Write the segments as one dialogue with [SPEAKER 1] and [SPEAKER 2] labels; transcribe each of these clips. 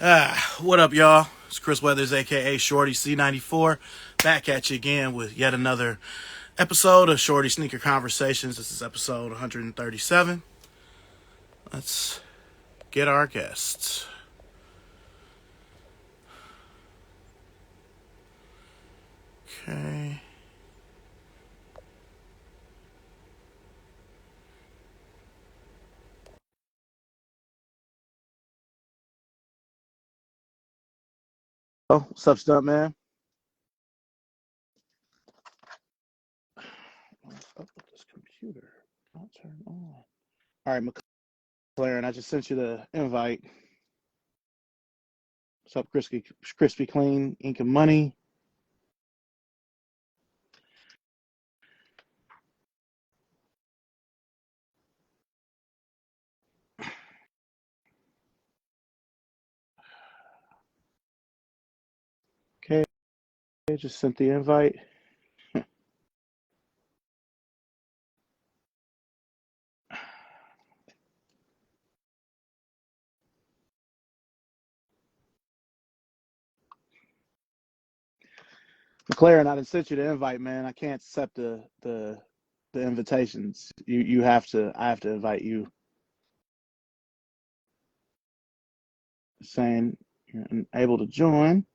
[SPEAKER 1] What up, y'all? It's Chris Weathers, aka Shorty C94, back at you again with yet another episode of Shorty Sneaker Conversations. This is episode 137. Let's get our guests. Okay. Oh, what's up, stunt man? What's up with this computer? Not turn on. All right, McLaren, I just sent you the invite. What's up, Crispy Clean, Ink and Money? Okay, just sent the invite. McLaren, I didn't sent you the invite, man. I can't accept the invitations. You have to. I have to invite you. Saying you're unable to join.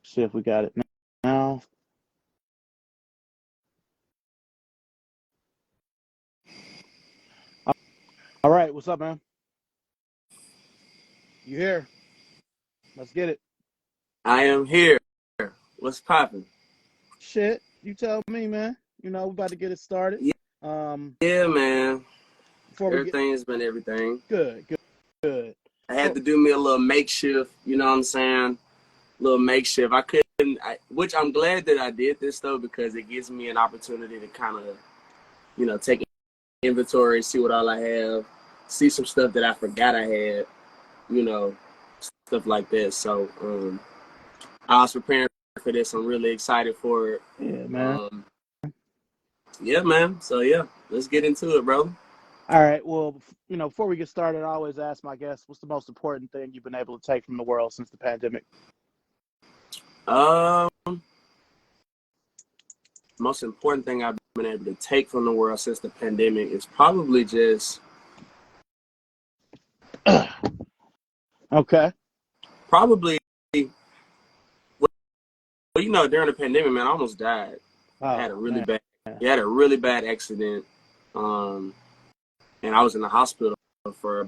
[SPEAKER 1] See if we got it now. All right, what's up, man? You here? Let's get it.
[SPEAKER 2] I am here. What's popping?
[SPEAKER 1] Shit, you tell me, man. You know, we about to get it started.
[SPEAKER 2] Yeah,
[SPEAKER 1] Um,
[SPEAKER 2] yeah, man.
[SPEAKER 1] before we get
[SPEAKER 2] Everything's been everything.
[SPEAKER 1] good.
[SPEAKER 2] I had
[SPEAKER 1] Well,
[SPEAKER 2] to do me a little makeshift, you know what I'm saying? Little makeshift. I couldn't, which I'm glad that I did this though, because it gives me an opportunity to kind of, take inventory, see what all I have, see some stuff that I forgot I had, you know, stuff like that. So I was preparing for this. I'm really excited for it.
[SPEAKER 1] yeah, man.
[SPEAKER 2] Um, yeah, man. So yeah, let's get into it, bro.
[SPEAKER 1] All right. Well, before we get started, I always ask my guests, what's the most important thing you've been able to take from the world since the pandemic?
[SPEAKER 2] Most important thing I've been able to take from the world since the pandemic is probably just
[SPEAKER 1] Okay.
[SPEAKER 2] probably during the pandemic, man, I almost died. I had a
[SPEAKER 1] Oh
[SPEAKER 2] really
[SPEAKER 1] man.
[SPEAKER 2] bad accident. Um and I was in the hospital for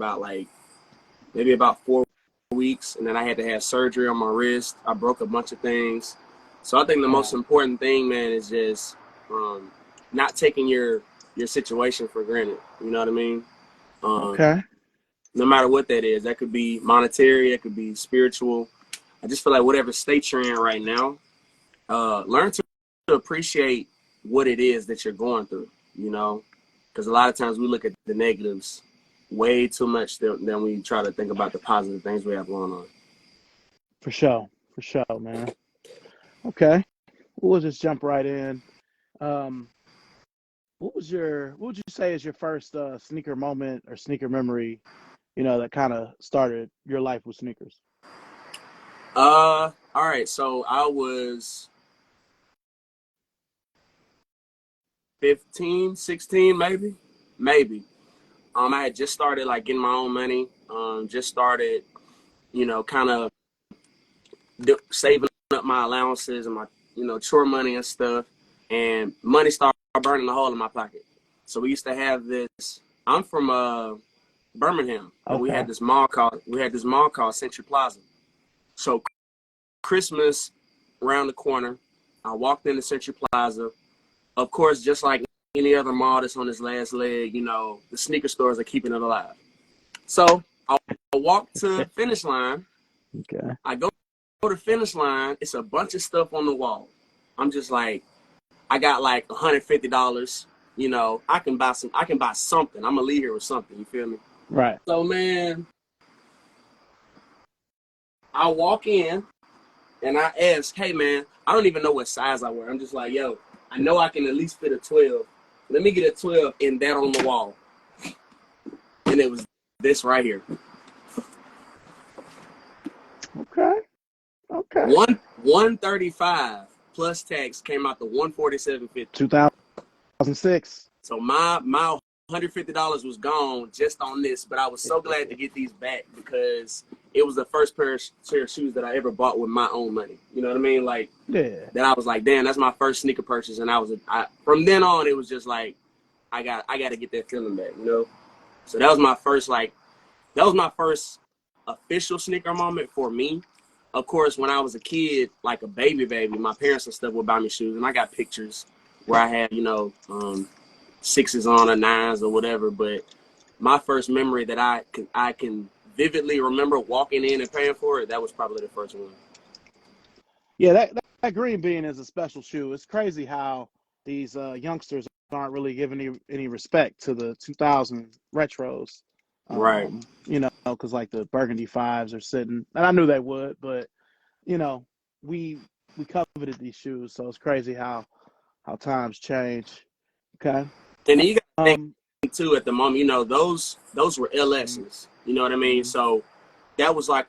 [SPEAKER 2] maybe about 4 weeks, and then I had to have surgery on my wrist. I broke a bunch of things. So I think the most
[SPEAKER 1] Wow.
[SPEAKER 2] important thing, man, is just not taking your situation for granted. You know what I mean? Um,
[SPEAKER 1] Okay.
[SPEAKER 2] no matter what that is. That could be monetary, it could be spiritual. I just feel like whatever state you're in right now, learn to appreciate what it is that you're going through, because a lot of times we look at the negatives way too much than we try to think about the positive things we have going on.
[SPEAKER 1] For sure, man. Okay. We'll just jump right in. Um, what would you say is your first sneaker moment or sneaker memory, that kind of started your life with sneakers?
[SPEAKER 2] All right. So I was 15, 16, maybe. I had just started like getting my own money. Just started, kind of saving up my allowances and my, chore money and stuff. And money started burning a hole in my pocket. So we used to have this. I'm from Birmingham, and
[SPEAKER 1] Okay.
[SPEAKER 2] we had this mall called Century Plaza. So Christmas around the corner, I walked into Century Plaza. Of course, just like any other mall that's on its last leg, the sneaker stores are keeping it alive. So I walk to finish line.
[SPEAKER 1] Okay.
[SPEAKER 2] I go to finish line. It's a bunch of stuff on the wall. I'm just like, I got like $150. I can buy some. I can buy something. I'm gonna leave here with something. You feel me?
[SPEAKER 1] Right.
[SPEAKER 2] So man, I walk in and I ask, hey man, I don't even know what size I wear. I'm just like, yo, I know I can at least fit a 12. Let me get a 12 and that on the wall. And it was this right here.
[SPEAKER 1] Okay.
[SPEAKER 2] 135 plus tax came out to 147.50.
[SPEAKER 1] 2006.
[SPEAKER 2] So my $150 was gone just on this, but I was so glad to get these back because it was the first pair of shoes that I ever bought with my own money. You know what I mean? Like,
[SPEAKER 1] Yeah.
[SPEAKER 2] that I was like, damn, that's my first sneaker purchase, and from then on, it was just like, I got to get that feeling back, you know. So that was my first official sneaker moment for me. Of course, when I was a kid, like a baby, my parents and stuff would buy me shoes, and I got pictures where I had, sixes on or nines or whatever. But my first memory that I can vividly remember walking in and paying for it, that was probably the first one.
[SPEAKER 1] Yeah, that green bean is a special shoe. It's crazy how these youngsters aren't really giving any respect to the 2000 retros.
[SPEAKER 2] Right.
[SPEAKER 1] Because like the burgundy fives are sitting, and I knew they would, but you know, we coveted these shoes, so it's crazy how times change. Okay.
[SPEAKER 2] And then you got to
[SPEAKER 1] Um.
[SPEAKER 2] think too at the moment, those were LSs. You know what I mean?
[SPEAKER 1] Mm-hmm.
[SPEAKER 2] So that was like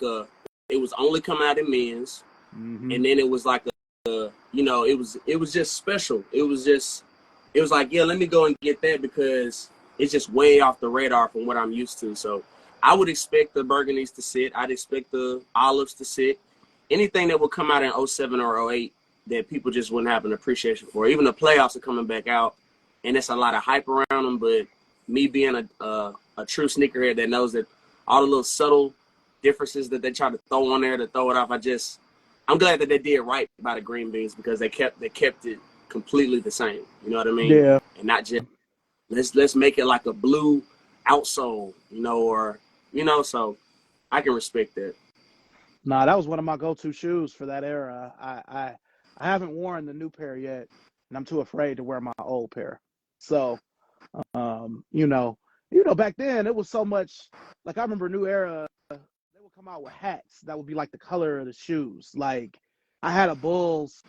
[SPEAKER 2] it was only coming out in men's,
[SPEAKER 1] Mm-hmm.
[SPEAKER 2] and then it was like it was just special. It was like, yeah, let me go and get that because it's just way off the radar from what I'm used to. So I would expect the burgundies to sit. I'd expect the olives to sit. Anything that would come out in 07 or 08 that people just wouldn't have an appreciation for. Even the playoffs are coming back out, and it's a lot of hype around them. But me being a true sneakerhead that knows that all the little subtle differences that they try to throw on there to throw it off, I'm glad that they did right by the green beans because they kept it completely the same. You know what I mean?
[SPEAKER 1] Yeah.
[SPEAKER 2] And not just let's make it like a blue outsole, so I can respect that.
[SPEAKER 1] Nah, that was one of my go-to shoes for that era. I haven't worn the new pair yet, and I'm too afraid to wear my old pair. So, um, you know, back then it was so much. Like I remember New Era, they would come out with hats that would be like the color of the shoes. Like I had a Bulls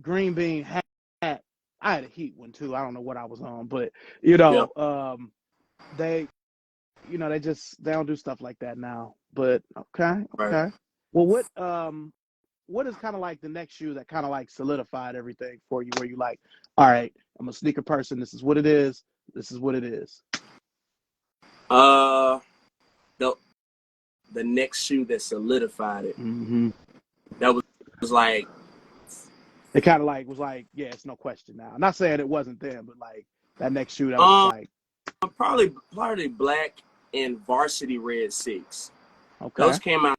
[SPEAKER 1] green bean hat. I had a Heat one too. I don't know what I was on, but
[SPEAKER 2] Yeah.
[SPEAKER 1] they, they don't do stuff like that now. But okay,
[SPEAKER 2] Right.
[SPEAKER 1] okay. Well, what is kind of like the next shoe that kind of like solidified everything for you, where you like, all right, I'm a sneaker person. This is what it is. This is what it is.
[SPEAKER 2] Uh, the the next shoe that solidified it.
[SPEAKER 1] Mm-hmm.
[SPEAKER 2] That was like
[SPEAKER 1] It kind of like was like, yeah, it's no question now. I'm not saying it wasn't then, but like that next shoe that was just
[SPEAKER 2] um
[SPEAKER 1] like,
[SPEAKER 2] probably black and varsity red 6.
[SPEAKER 1] okay,
[SPEAKER 2] Those came out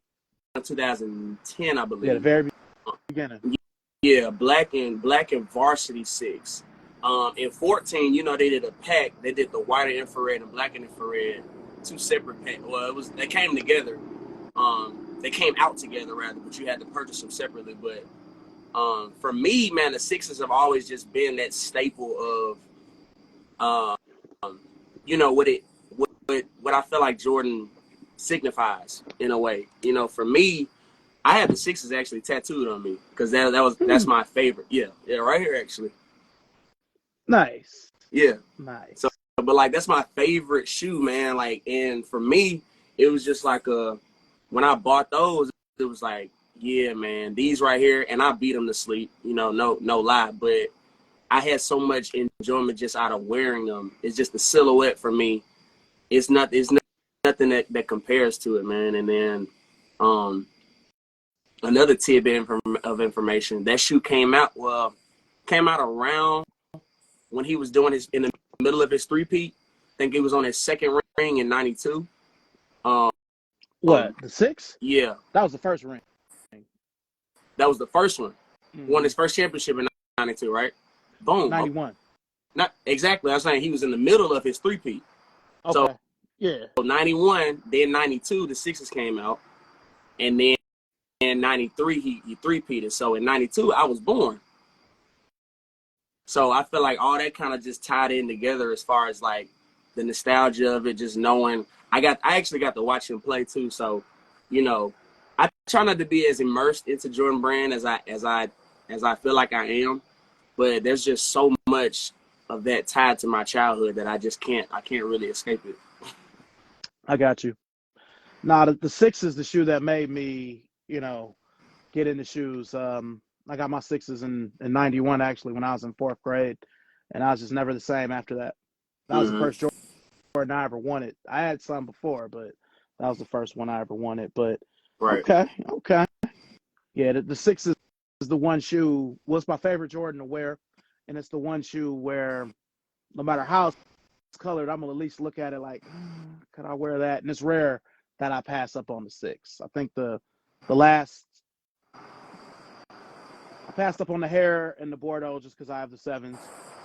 [SPEAKER 2] in 2010, I
[SPEAKER 1] yeah, the
[SPEAKER 2] believe.
[SPEAKER 1] very beginning.
[SPEAKER 2] Yeah, black and varsity 6. In 14, they did a pack. They did the white and infrared and black and infrared, two separate packs. Well, they came together. They came out together rather, but you had to purchase them separately. But for me, man, the sixes have always just been that staple of, what I feel like Jordan signifies in a way. For me, I have the sixes actually tattooed on me because that's my favorite. Yeah, right here actually.
[SPEAKER 1] Nice,
[SPEAKER 2] Yeah. So,
[SPEAKER 1] nice.
[SPEAKER 2] but like that's my favorite shoe, man. Like, and for me, it was just like when I bought those, it was like, yeah, man, these right here, and I beat them to sleep. No lie, but I had so much enjoyment just out of wearing them. It's just the silhouette for me. It's nothing that compares to it, man. And then, another tidbit of information. That shoe came out around when he was doing in the middle of his three-peat. I think it was on his second ring in 92. Um,
[SPEAKER 1] What, the six?
[SPEAKER 2] yeah,
[SPEAKER 1] That was the first ring.
[SPEAKER 2] that was the first one. Won
[SPEAKER 1] Mm-hmm.
[SPEAKER 2] his first championship in 92, right? Boom.
[SPEAKER 1] 91.
[SPEAKER 2] Not exactly. I was saying he was in the middle of his three-peat. So
[SPEAKER 1] Okay. Yeah.
[SPEAKER 2] 91, then 92, the Sixers came out. And then in 93, he three-peated. So in 92, I was born. So I feel like all that kind of just tied in together as far as like the nostalgia of it, just knowing I actually got to watch him play too. So, I try not to be as immersed into Jordan Brand as I feel like I am, but there's just so much of that tied to my childhood that I can't really escape it.
[SPEAKER 1] I got you. Now the six is the shoe that made me, get into shoes. I got my sixes in '91 actually when I was in fourth grade, and I was just never the same after that. That was the
[SPEAKER 2] Mm-hmm.
[SPEAKER 1] first Jordan I ever wanted. I had some before, but that was the first one I ever wanted. But
[SPEAKER 2] Right.
[SPEAKER 1] okay. Yeah, the sixes is the one shoe was my favorite Jordan to wear, and it's the one shoe where no matter how it's colored, I'm gonna at least look at it like, could I wear that? And it's rare that I pass up on the six. I think the last I passed up on the hair and the Bordeaux just because I have the sevens,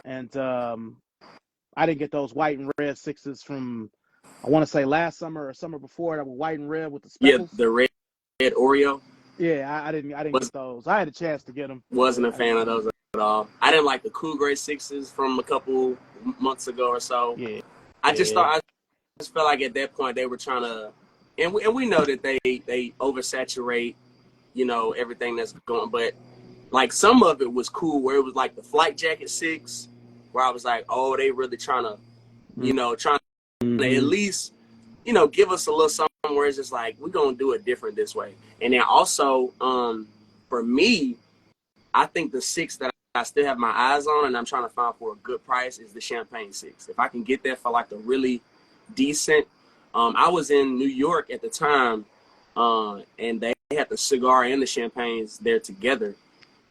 [SPEAKER 1] and I didn't get those white and red sixes from I want to say last summer or summer before that were white and red with the
[SPEAKER 2] Yeah,
[SPEAKER 1] speckles.
[SPEAKER 2] the red Oreo.
[SPEAKER 1] Yeah, I didn't
[SPEAKER 2] Was
[SPEAKER 1] get those. I had a chance to get them,
[SPEAKER 2] wasn't
[SPEAKER 1] but
[SPEAKER 2] a
[SPEAKER 1] I didn't
[SPEAKER 2] fan of
[SPEAKER 1] get them.
[SPEAKER 2] those at all. I didn't like the Cool Gray sixes from a couple months ago or so.
[SPEAKER 1] Yeah,
[SPEAKER 2] I just
[SPEAKER 1] yeah.
[SPEAKER 2] thought I just felt like at that point they were trying to, and we know that they oversaturate, everything that's going. But like some of it was cool, where it was like the Flight Jacket six, where I was like, oh, they really trying to, trying to at
[SPEAKER 1] Mm-hmm.
[SPEAKER 2] least, give us a little something where it's just like we're gonna do it different this way. And then also, for me, I think the six that I still have my eyes on and I'm trying to find for a good price is the Champagne six. If I can get that for like a really decent, I was in New York at the time, and they had the cigar and the champagnes there together.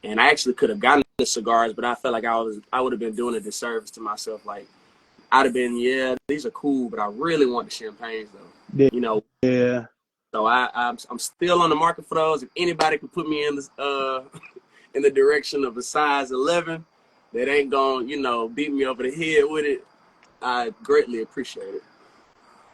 [SPEAKER 2] And I actually could have gotten the cigars, but I felt like I would have been doing a disservice to myself. Like I'd have been, yeah, these are cool, but I really want the champagnes though.
[SPEAKER 1] Yeah,
[SPEAKER 2] You know,
[SPEAKER 1] yeah.
[SPEAKER 2] so I'm still on the market for those. If anybody could put me in this in the direction of a size 11 that ain't gonna, beat me over the head with it, I greatly appreciate it.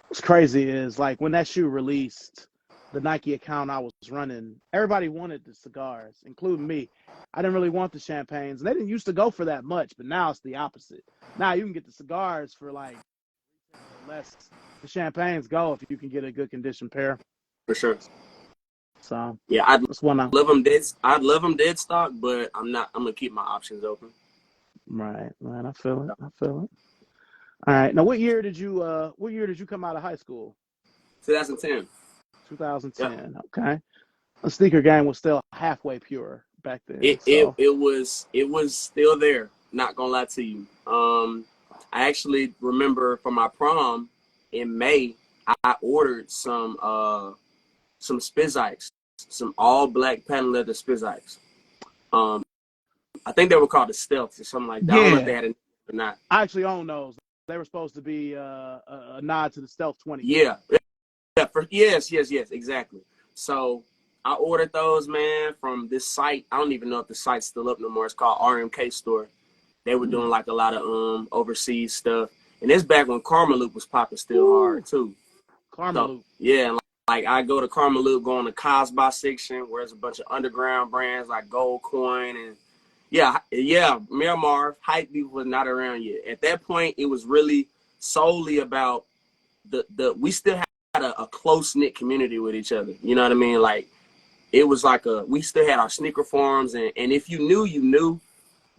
[SPEAKER 1] What's crazy is like when that shoe released, the Nike account I was running, everybody wanted the cigars, including me. I didn't really want the champagnes, and they didn't used to go for that much, but now it's the opposite. Now you can get the cigars for like less. The champagnes go if you can get a good condition pair.
[SPEAKER 2] For sure.
[SPEAKER 1] So
[SPEAKER 2] Yeah, I'd
[SPEAKER 1] that's one of
[SPEAKER 2] love them dead. I'd love them dead stock, but I'm not. I'm gonna keep my options open.
[SPEAKER 1] right, man. I feel it. I feel it. All right. Now, what year did you come out of high school?
[SPEAKER 2] 2010. Yeah.
[SPEAKER 1] 2010. Okay. The sneaker game was still halfway pure back then.
[SPEAKER 2] It it
[SPEAKER 1] So
[SPEAKER 2] it was still there. Not gonna lie to you. I actually remember for my prom in May, I ordered some Spizikes, some all black patent leather Spizikes. Um, I think they were called the Stealths or something like that. I don't know if they
[SPEAKER 1] yeah,
[SPEAKER 2] had a name or not.
[SPEAKER 1] I actually own those. They were supposed to be a nod to the Stealth 20.
[SPEAKER 2] Yeah, yeah, yes, exactly. So I ordered those, man, from this site. I don't even know if the site's still up no more. It's called RMK Store. They were doing like a lot of overseas stuff, and it's back when Karmaloop was popping still hard
[SPEAKER 1] Woo,
[SPEAKER 2] too. So
[SPEAKER 1] Karmaloop.
[SPEAKER 2] yeah, and like I go to Karmaloop, go on the Cosby section where there's a bunch of underground brands like Gold Coin and Miramar. Hypebeast was not around yet. At that point, it was really solely about the we still had a close knit community with each other. You know what I mean? Like it was like we still had our sneaker forums, and if you knew, you knew,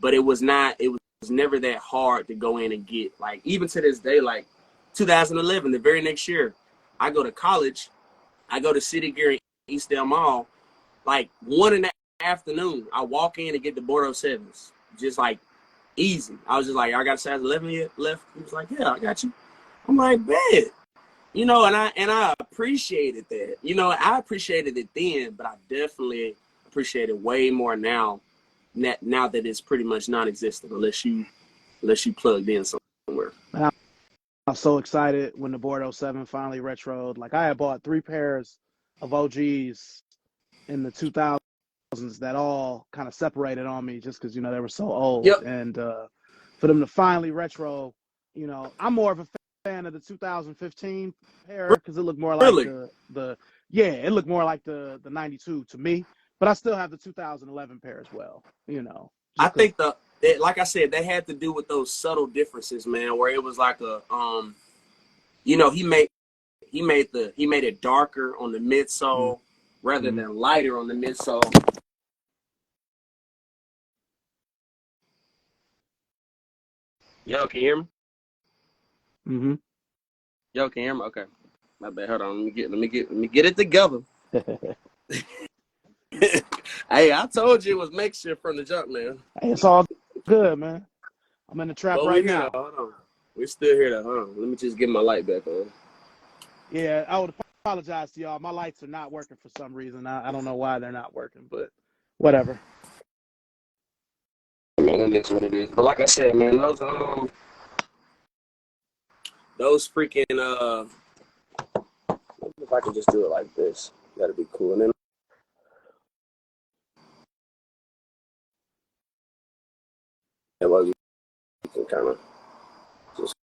[SPEAKER 2] but it was never that hard to go in and get. Like even to this day, like 2011, the very next year, I go to college. I go to City Gear in Eastdale Mall. Like 1 in the afternoon, I walk in and get the Bordeaux sevens, just like easy. I was just like, I got a size 11 yet left. He was like, yeah, I got you. I'm like, bet. And I appreciated that. I appreciated it then, but I definitely appreciate it way more now. Now that it's pretty much non-existent, unless you plugged in somewhere.
[SPEAKER 1] And I was so excited when the Bordeaux 7 finally retroed. Like I had bought 3 pairs of OGs in the 2000s that all kind of separated on me just because they were so old.
[SPEAKER 2] Yep,
[SPEAKER 1] And for them to finally retro, I'm more of a fan of the 2015 pair because it looked more like
[SPEAKER 2] really.
[SPEAKER 1] it looked more like the 92 to me. But I still have the 2011 pair as well.
[SPEAKER 2] I
[SPEAKER 1] Just because.
[SPEAKER 2] think like I said, they had to do with those subtle differences, man. Where it was like he made it darker on the midsole rather
[SPEAKER 1] Mm-hmm.
[SPEAKER 2] than lighter on the midsole. Yo, can you hear me?
[SPEAKER 1] Mm-hmm.
[SPEAKER 2] Yo, can you hear me? Okay, my bad. Hold on. Let me get it together. Hey, I told you it was makeshift from the jump, man.
[SPEAKER 1] Hey, it's all good, man. I'm in the trap
[SPEAKER 2] But
[SPEAKER 1] right
[SPEAKER 2] we're here
[SPEAKER 1] now.
[SPEAKER 2] though. Hold on. We're still here though. Hold on. Let me just get my light back on.
[SPEAKER 1] Yeah, I would apologize to y'all. My lights are not working for some reason. I don't know why they're not working, but whatever.
[SPEAKER 2] Man, it is what it is. But like I said, man, those freaking if I can just do it like this, that'd be cool. And then well, you can kind of just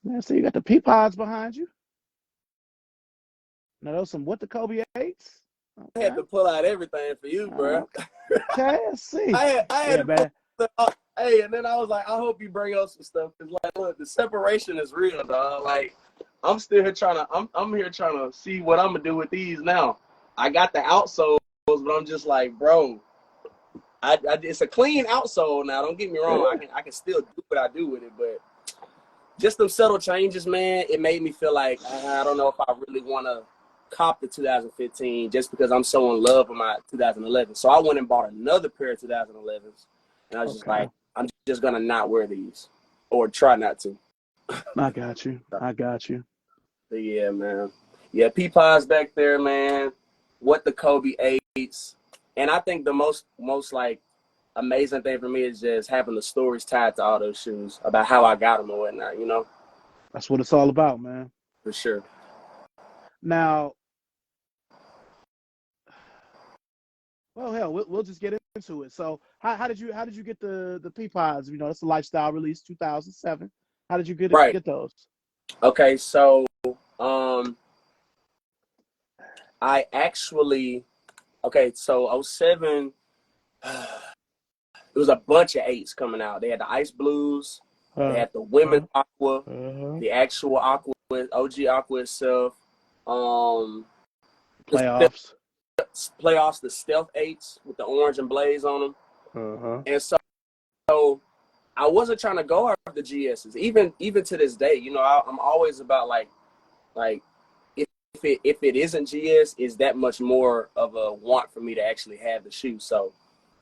[SPEAKER 1] Yeah, so you got the pea pods behind you. Now those some what the Kobe 8s?
[SPEAKER 2] I had
[SPEAKER 1] Okay.
[SPEAKER 2] to pull out everything for you, bro.
[SPEAKER 1] Okay, let's see.
[SPEAKER 2] I had
[SPEAKER 1] Yeah,
[SPEAKER 2] to pull
[SPEAKER 1] man.
[SPEAKER 2] stuff out. Hey, and then I was like, I hope you bring up some stuff because, like, look, the separation is real, dog. Like, I'm still here trying to, I'm here trying to see what I'm gonna do with these now. I got the outsoles, but I'm just like, bro, it's a clean outsole now. Don't get me wrong. I can still do what I do with it, but just them subtle changes, man. It made me feel like I don't know if I really want to cop the 2015 just because I'm so in love with my 2011. So I went and bought another pair of 2011s, and I was just like, I'm just gonna not wear these or try not to.
[SPEAKER 1] I got you. I got you.
[SPEAKER 2] But yeah, man. Yeah, Peapod's back there, man. What the Kobe 8s. And I think the most like amazing thing for me is just having the stories tied to all those shoes about how I got them and whatnot, you know?
[SPEAKER 1] That's what it's all about, man.
[SPEAKER 2] For sure.
[SPEAKER 1] Now, well, hell, we'll just get into it. So, how did you get the pea pods? You know, it's a lifestyle release, 2007. How did you
[SPEAKER 2] Right.
[SPEAKER 1] get those?
[SPEAKER 2] Okay, so I actually so '07 it was a bunch of 8s coming out. They had the Ice Blues, they had the Women's Aqua, the actual Aqua, OG Aqua itself,
[SPEAKER 1] Playoffs.
[SPEAKER 2] playoffs, the Stealth 8s with the orange and blaze on them. And so I wasn't trying to go after the GSs. Even to this day, you know, I'm always about like if it isn't GS, is that much more of a want for me to actually have the shoe. So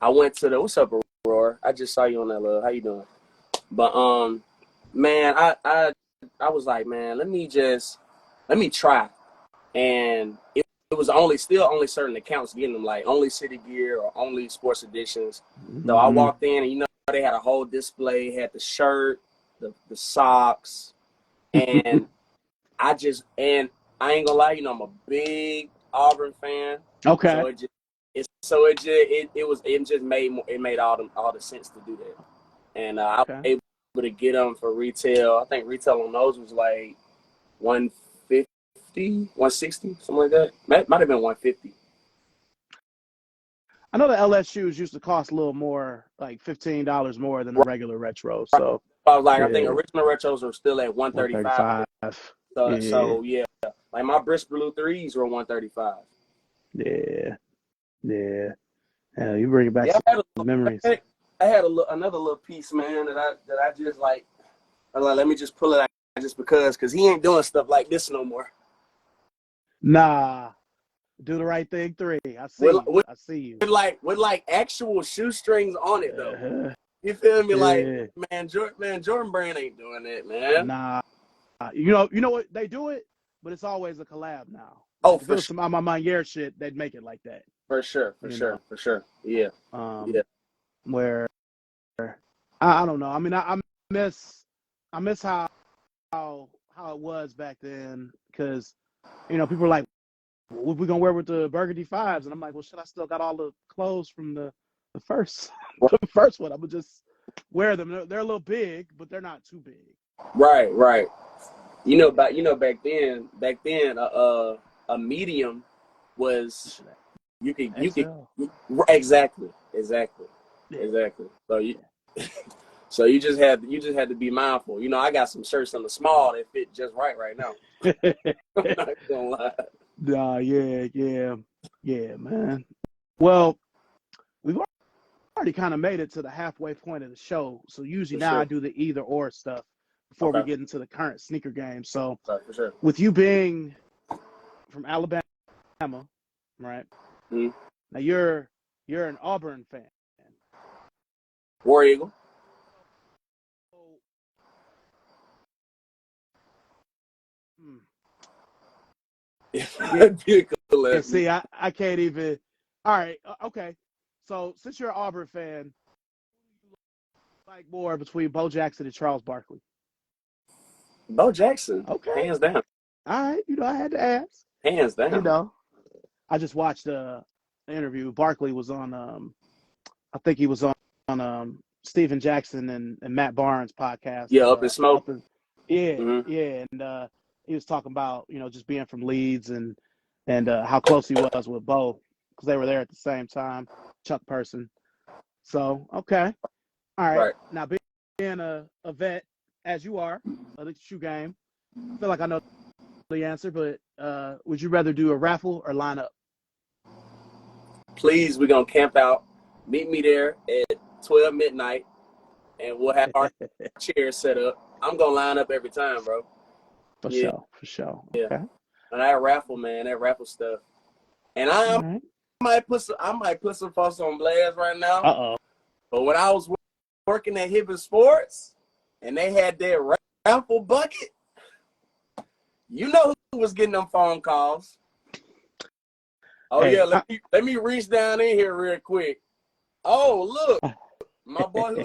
[SPEAKER 2] I went to the what's up, Aurora? I just saw you on that love. How you doing? But man, I was like, man, let me try. And it was still only certain accounts getting them, like only City Gear or only Sports Editions. So I walked in and, you know, they had a whole display, had the shirt, the socks, and I ain't gonna lie, you know, I'm a big Auburn fan.
[SPEAKER 1] Okay.
[SPEAKER 2] So it made all the sense to do that. And I was able to get them for retail. I think retail on those was like 150, 160, something like that. Might have been 150.
[SPEAKER 1] I know the LS shoes used to cost a little more, like $15 more than a regular retro. So
[SPEAKER 2] I was like, I think original retros were still at 135.
[SPEAKER 1] 135.
[SPEAKER 2] So yeah, like my Brisk Blue 3s were 135.
[SPEAKER 1] Yeah. You bring back
[SPEAKER 2] some
[SPEAKER 1] memories.
[SPEAKER 2] I had another little piece, man, that I just like. I was like, let me just pull it out just because he ain't doing stuff like this no more.
[SPEAKER 1] Nah, do the right thing 3. I see you.
[SPEAKER 2] With like actual shoestrings on it though. You feel me? Like, man, Jordan Brand ain't doing it, man.
[SPEAKER 1] Nah, you know what, they do it, but it's always a collab now.
[SPEAKER 2] Oh,
[SPEAKER 1] if it was some Amamayer shit, they'd make it like that.
[SPEAKER 2] For sure. Yeah.
[SPEAKER 1] Where I don't know. I mean, I miss how it was back then, because, you know, people are like, what we gonna wear with the burgundy 5s? And I'm like, well, shit, I still got all the clothes from the first the first one. I'm gonna just wear them. They're a little big, but they're not too big.
[SPEAKER 2] Right. You know, back then, a medium was you could exactly. So you just had to be mindful. You know, I got some shirts in the small that fit just right now. I'm not gonna lie.
[SPEAKER 1] Nah, yeah, man. Well, we've already kind of made it to the halfway point of the show. So usually now I do the either or stuff before we get into the current sneaker game. So with you being from Alabama, right? Now you're an Auburn fan.
[SPEAKER 2] War Eagle.
[SPEAKER 1] So, hmm. Yeah, see, I can't even. All right, okay. So since you're an Auburn fan, like more between Bo Jackson and Charles Barkley.
[SPEAKER 2] Bo Jackson,
[SPEAKER 1] Okay,
[SPEAKER 2] hands down.
[SPEAKER 1] all right. I had to ask.
[SPEAKER 2] Hands
[SPEAKER 1] You
[SPEAKER 2] down.
[SPEAKER 1] know, I just watched an interview. Barkley was on. I think he was on Steven Jackson and Matt Barnes podcast.
[SPEAKER 2] Yeah, Up in Smoke.
[SPEAKER 1] Yeah,
[SPEAKER 2] Mm-hmm.
[SPEAKER 1] yeah, and he was talking about just being from Leeds and how close he was with Bo because they were there at the same time. Chuck Person. So okay, all right.
[SPEAKER 2] Right.
[SPEAKER 1] Now being a vet as you are of the shoe game, I feel like I know the answer, but would you rather do a raffle or line up?
[SPEAKER 2] Please, we're going to camp out. Meet me there at 12 midnight, and we'll have our chairs set up. I'm going to line up every time, bro.
[SPEAKER 1] For
[SPEAKER 2] Yeah,
[SPEAKER 1] sure, for sure.
[SPEAKER 2] yeah.
[SPEAKER 1] Okay.
[SPEAKER 2] And that raffle, man, that raffle stuff. And
[SPEAKER 1] All
[SPEAKER 2] I
[SPEAKER 1] right.
[SPEAKER 2] might put some folks on blast right now.
[SPEAKER 1] Uh-oh.
[SPEAKER 2] But when I was working at Hibbett Sports, and they had their raffle bucket, you know who was getting them phone calls. Oh,
[SPEAKER 1] Hey,
[SPEAKER 2] yeah, let me reach down in here real quick. Oh, look, my boy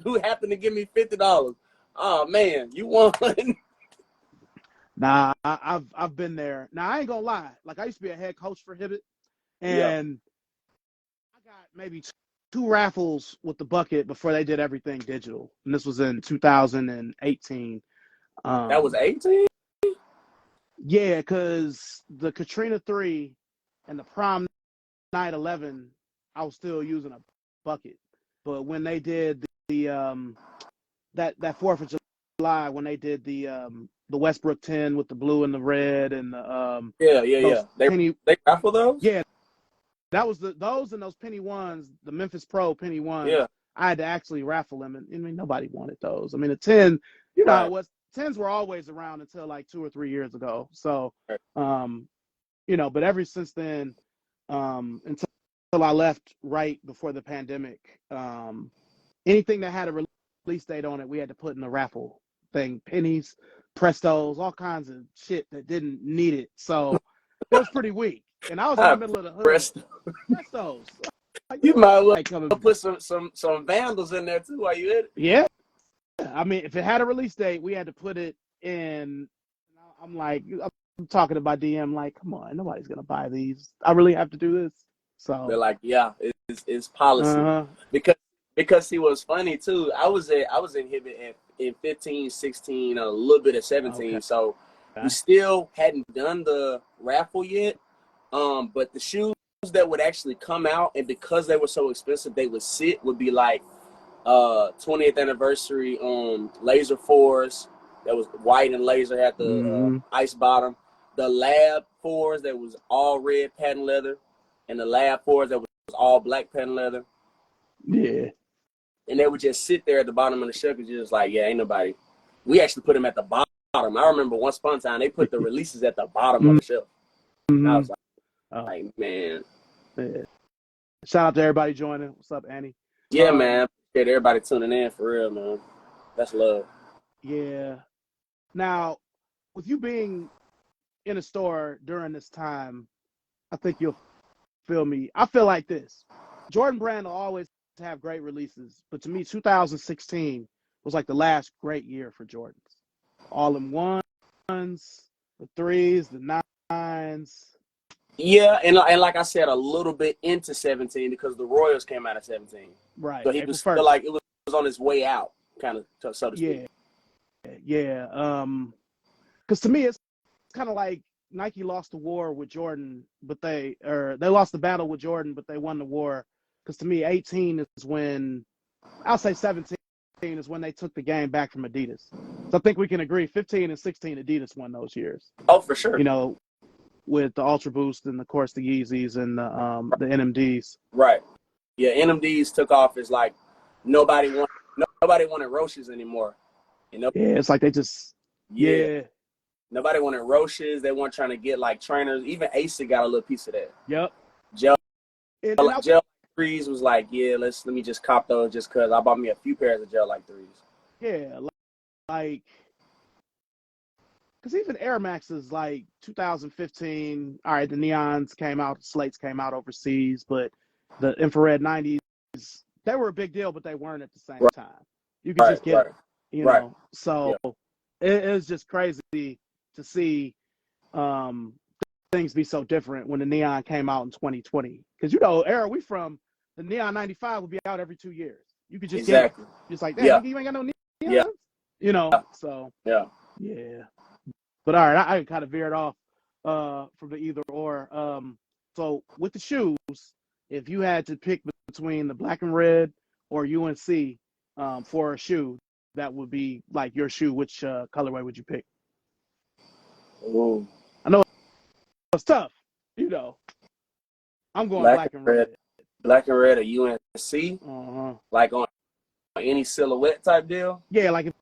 [SPEAKER 2] who happened to give me $50. Oh, man, you won.
[SPEAKER 1] Nah, I've been there. Now I ain't gonna lie. Like I used to be a head coach for Hibbett,
[SPEAKER 2] Yeah.
[SPEAKER 1] and I got maybe two raffles with the bucket before they did everything digital. And this was in 2018.
[SPEAKER 2] That was 18?
[SPEAKER 1] Yeah, because the Katrina 3 and the prom night 11, I was still using a bucket. But when they did that 4th of July, when they did the Westbrook 10 with the blue and the red and the
[SPEAKER 2] Yeah.
[SPEAKER 1] those penny
[SPEAKER 2] They raffle those?
[SPEAKER 1] yeah, that was those and those penny ones, the Memphis Pro penny ones.
[SPEAKER 2] Yeah.
[SPEAKER 1] I had to actually raffle them, and I mean nobody wanted those. I mean the 10, how it
[SPEAKER 2] Right.
[SPEAKER 1] was. 10s were always around until like 2 or 3 years ago. So,
[SPEAKER 2] Right.
[SPEAKER 1] but ever since then, until I left right before the pandemic, anything that had a release date on it, we had to put in the raffle thing. Pennies, Prestos, all kinds of shit that didn't need it. So it was pretty weak. And I was in the middle of the hood. Prestos. Like,
[SPEAKER 2] You might well
[SPEAKER 1] coming.
[SPEAKER 2] put some vandals in there too while you at it.
[SPEAKER 1] Yeah. I mean, if it had a release date, we had to put it in. I'm like, I'm talking to my DM, like, come on, nobody's gonna buy these. I really have to do this. So
[SPEAKER 2] They're like, yeah, it's policy. Because he was funny too. I was in Hibbett in 15, 16, a little bit of 17.
[SPEAKER 1] Okay.
[SPEAKER 2] So we still hadn't done the raffle yet. But the shoes that would actually come out, and because they were so expensive, they would be like 20th anniversary Laser 4s that was white and laser, had the ice bottom. The Lab 4s that was all red patent leather, and the Lab 4s that was all black patent leather.
[SPEAKER 1] Yeah.
[SPEAKER 2] And they would just sit there at the bottom of the shelf and just like, yeah, ain't nobody. We actually put them at the bottom. I remember once upon a time they put the releases at the bottom of the shelf. And I was like, man.
[SPEAKER 1] Yeah. Shout out to everybody joining. What's up, Annie?
[SPEAKER 2] Yeah, man. Appreciate everybody tuning in for real, man. That's love.
[SPEAKER 1] Yeah. Now, with you being in a store during this time, I think you'll feel me. I feel like this. Jordan Brand will always have great releases, but to me, 2016 was like the last great year for Jordans. All in ones, the 3s, the 9s.
[SPEAKER 2] Yeah, and like I said, a little bit into 17 because the Royals came out of 17.
[SPEAKER 1] Right.
[SPEAKER 2] So he was still like it was on his way out, kind of, so to speak.
[SPEAKER 1] Yeah. Because to me, it's kind of like Nike lost the war with Jordan, but they lost the battle with Jordan, but they won the war. Because to me, 18 is when, I'll say 17 is when they took the game back from Adidas. So I think we can agree 15 and 16 Adidas won those years.
[SPEAKER 2] Oh, for sure.
[SPEAKER 1] With the Ultra Boost and of course the Yeezys and the NMDs.
[SPEAKER 2] Right. Yeah, NMDs took off as like nobody wanted Roches anymore.
[SPEAKER 1] Yeah, it's like they just
[SPEAKER 2] Nobody wanted Roches. They weren't trying to get like trainers. Even ASIC got a little piece of that.
[SPEAKER 1] Yep. And I,
[SPEAKER 2] Gel threes was like, yeah, let me just cop those just because I bought me a few pairs of gel like threes.
[SPEAKER 1] yeah, like, because even Air Maxes like 2015, all right, the neons came out, the slates came out overseas, but the infrared 90s, they were a big deal, but they weren't at the same
[SPEAKER 2] Right,
[SPEAKER 1] time. You could just get
[SPEAKER 2] right,
[SPEAKER 1] them,
[SPEAKER 2] right.
[SPEAKER 1] So
[SPEAKER 2] Yeah,
[SPEAKER 1] it's just crazy to see um, things be so different when the neon came out in 2020. Because era we from, the neon 95 would be out every 2 years. You could just get them.
[SPEAKER 2] exactly.
[SPEAKER 1] Just like, damn,
[SPEAKER 2] Yeah,
[SPEAKER 1] nigga, you ain't got no
[SPEAKER 2] yeah,
[SPEAKER 1] neons. So
[SPEAKER 2] yeah.
[SPEAKER 1] yeah. But all right, I kind of veered off from the either or. So with the shoes, if you had to pick between the black and red or UNC for a shoe, that would be like your shoe. Which colorway would you pick?
[SPEAKER 2] Ooh.
[SPEAKER 1] I know it's tough. You know, I'm going
[SPEAKER 2] Black
[SPEAKER 1] black and
[SPEAKER 2] and red,
[SPEAKER 1] red.
[SPEAKER 2] black and red, or UNC,
[SPEAKER 1] Uh-huh.
[SPEAKER 2] like on any silhouette type deal.
[SPEAKER 1] Yeah, like if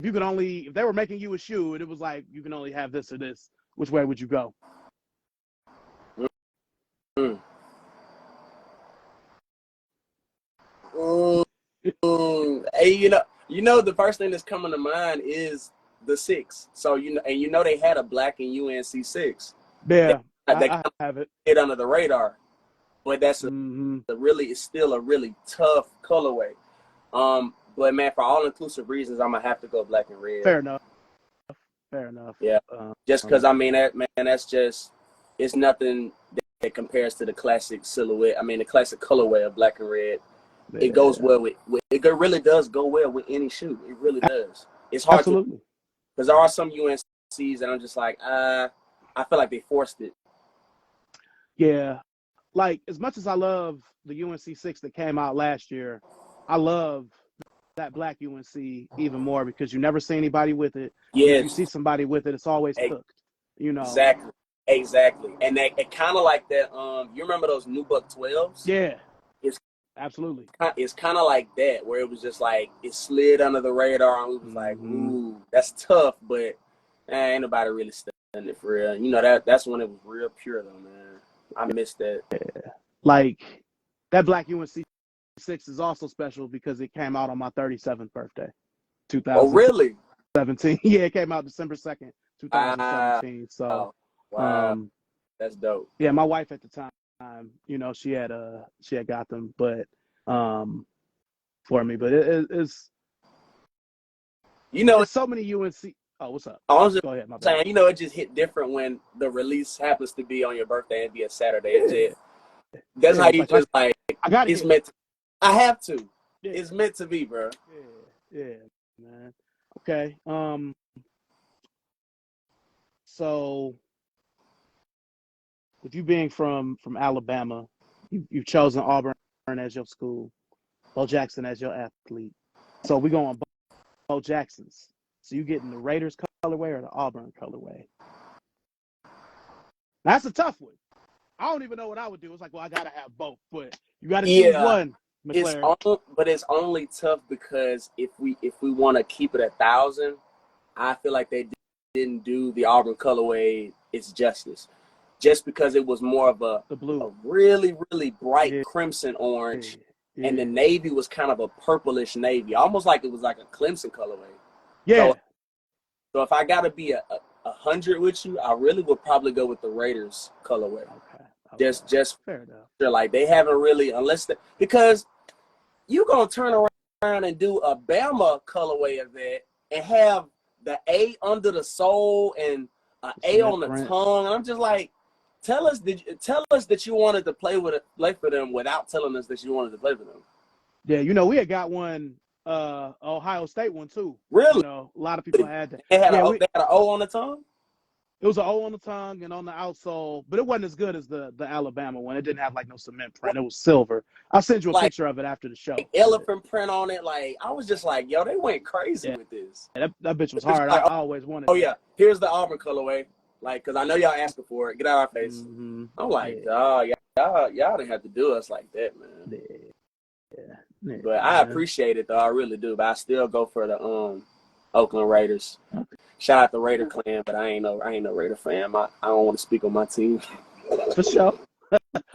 [SPEAKER 1] you could only, if they were making you a shoe and it was like you can only have this or this, which way would you go?
[SPEAKER 2] Mm. Hey, the first thing that's coming to mind is the 6. So they had a black and UNC 6.
[SPEAKER 1] Yeah,
[SPEAKER 2] They
[SPEAKER 1] I
[SPEAKER 2] kind of
[SPEAKER 1] have it.
[SPEAKER 2] hit under the radar, but that's
[SPEAKER 1] Mm-hmm.
[SPEAKER 2] it's still a really tough colorway. But man, for all inclusive reasons, I'm gonna have to go black and red.
[SPEAKER 1] Fair enough. Fair enough.
[SPEAKER 2] Yeah, just because that's just it's nothing that compares to the classic silhouette. I mean, the classic colorway of black and red.
[SPEAKER 1] Yeah.
[SPEAKER 2] It goes well with it. Really does go well with any shoe. It really does. It's hard
[SPEAKER 1] Absolutely.
[SPEAKER 2] because there are some UNCs that I'm just like, I feel like they forced it.
[SPEAKER 1] Yeah. Like as much as I love the UNC 6 that came out last year, I love that black UNC even more because you never see anybody with it. And if you
[SPEAKER 2] Yes,
[SPEAKER 1] see somebody with it, it's always cooked.
[SPEAKER 2] exactly. And it kind of like that. You remember those Nubuck 12s?
[SPEAKER 1] Yeah.
[SPEAKER 2] It's
[SPEAKER 1] Absolutely.
[SPEAKER 2] it's kind of like that, where it was just like it slid under the radar, and we was like, ooh, that's tough, but ain't nobody really studying it for real. That's when it was real pure though, man. I missed that.
[SPEAKER 1] Yeah. Like that black UNC 6 is also special because it came out on my 37th birthday,
[SPEAKER 2] Oh,
[SPEAKER 1] 2017.
[SPEAKER 2] really?
[SPEAKER 1] Yeah, it came out December 2nd, 2017. So,
[SPEAKER 2] Wow, that's dope.
[SPEAKER 1] yeah, my wife at the time, she had got them, but for me, but it's
[SPEAKER 2] It's
[SPEAKER 1] so many UNC. Oh, what's up?
[SPEAKER 2] I was just
[SPEAKER 1] Go ahead, my bad.
[SPEAKER 2] saying, it just hit different when the release happens to be on your birthday and be a Saturday. That's how you just like
[SPEAKER 1] I got
[SPEAKER 2] it's meant to. I have to.
[SPEAKER 1] Yeah.
[SPEAKER 2] It's meant to be, bro.
[SPEAKER 1] Yeah, man. Okay. So with you being from Alabama, you've chosen Auburn as your school, Bo Jackson as your athlete. So we're going Bo Jackson's. So you getting the Raiders colorway or the Auburn colorway? That's a tough one. I don't even know what I would do. It's like, well, I gotta have both, but you gotta choose one.
[SPEAKER 2] But it's only tough because if we want to keep it 1,000, I feel like they didn't do the Auburn colorway its justice, just because it was more of a really really bright crimson orange, and the navy was kind of a purplish navy, almost like it was like a Clemson colorway.
[SPEAKER 1] Yeah.
[SPEAKER 2] So if I gotta be 100 with you, I really would probably go with the Raiders colorway.
[SPEAKER 1] Okay.
[SPEAKER 2] Just
[SPEAKER 1] fair enough.
[SPEAKER 2] They're like they haven't really because you gonna turn around and do a Bama colorway of that and have the A under the sole and an A on the tongue, and I'm just like, tell us that you wanted to play for them without telling us that you wanted to play for them.
[SPEAKER 1] Yeah, we had got one, Ohio State one too.
[SPEAKER 2] Really?
[SPEAKER 1] A lot of people had that.
[SPEAKER 2] They had an O on the tongue.
[SPEAKER 1] It was an O on the tongue and on the outsole, but it wasn't as good as the Alabama one. It didn't have like no cement print. It was silver. I'll send you a picture of it after the show.
[SPEAKER 2] Elephant print on it. Like I was just like, yo, they went crazy with this.
[SPEAKER 1] Yeah, that bitch was hard. I always wanted.
[SPEAKER 2] Oh yeah, here's the Auburn colorway. Like, cause I know y'all asking for it. Get out of our face. Mm-hmm. I'm like, y'all didn't have to do us like that, man. Yeah. But I appreciate it though. I really do. But I still go for the Oakland Raiders. Shout out the Raider clan, but I ain't no Raider fan. I don't want to speak on my team.
[SPEAKER 1] For sure.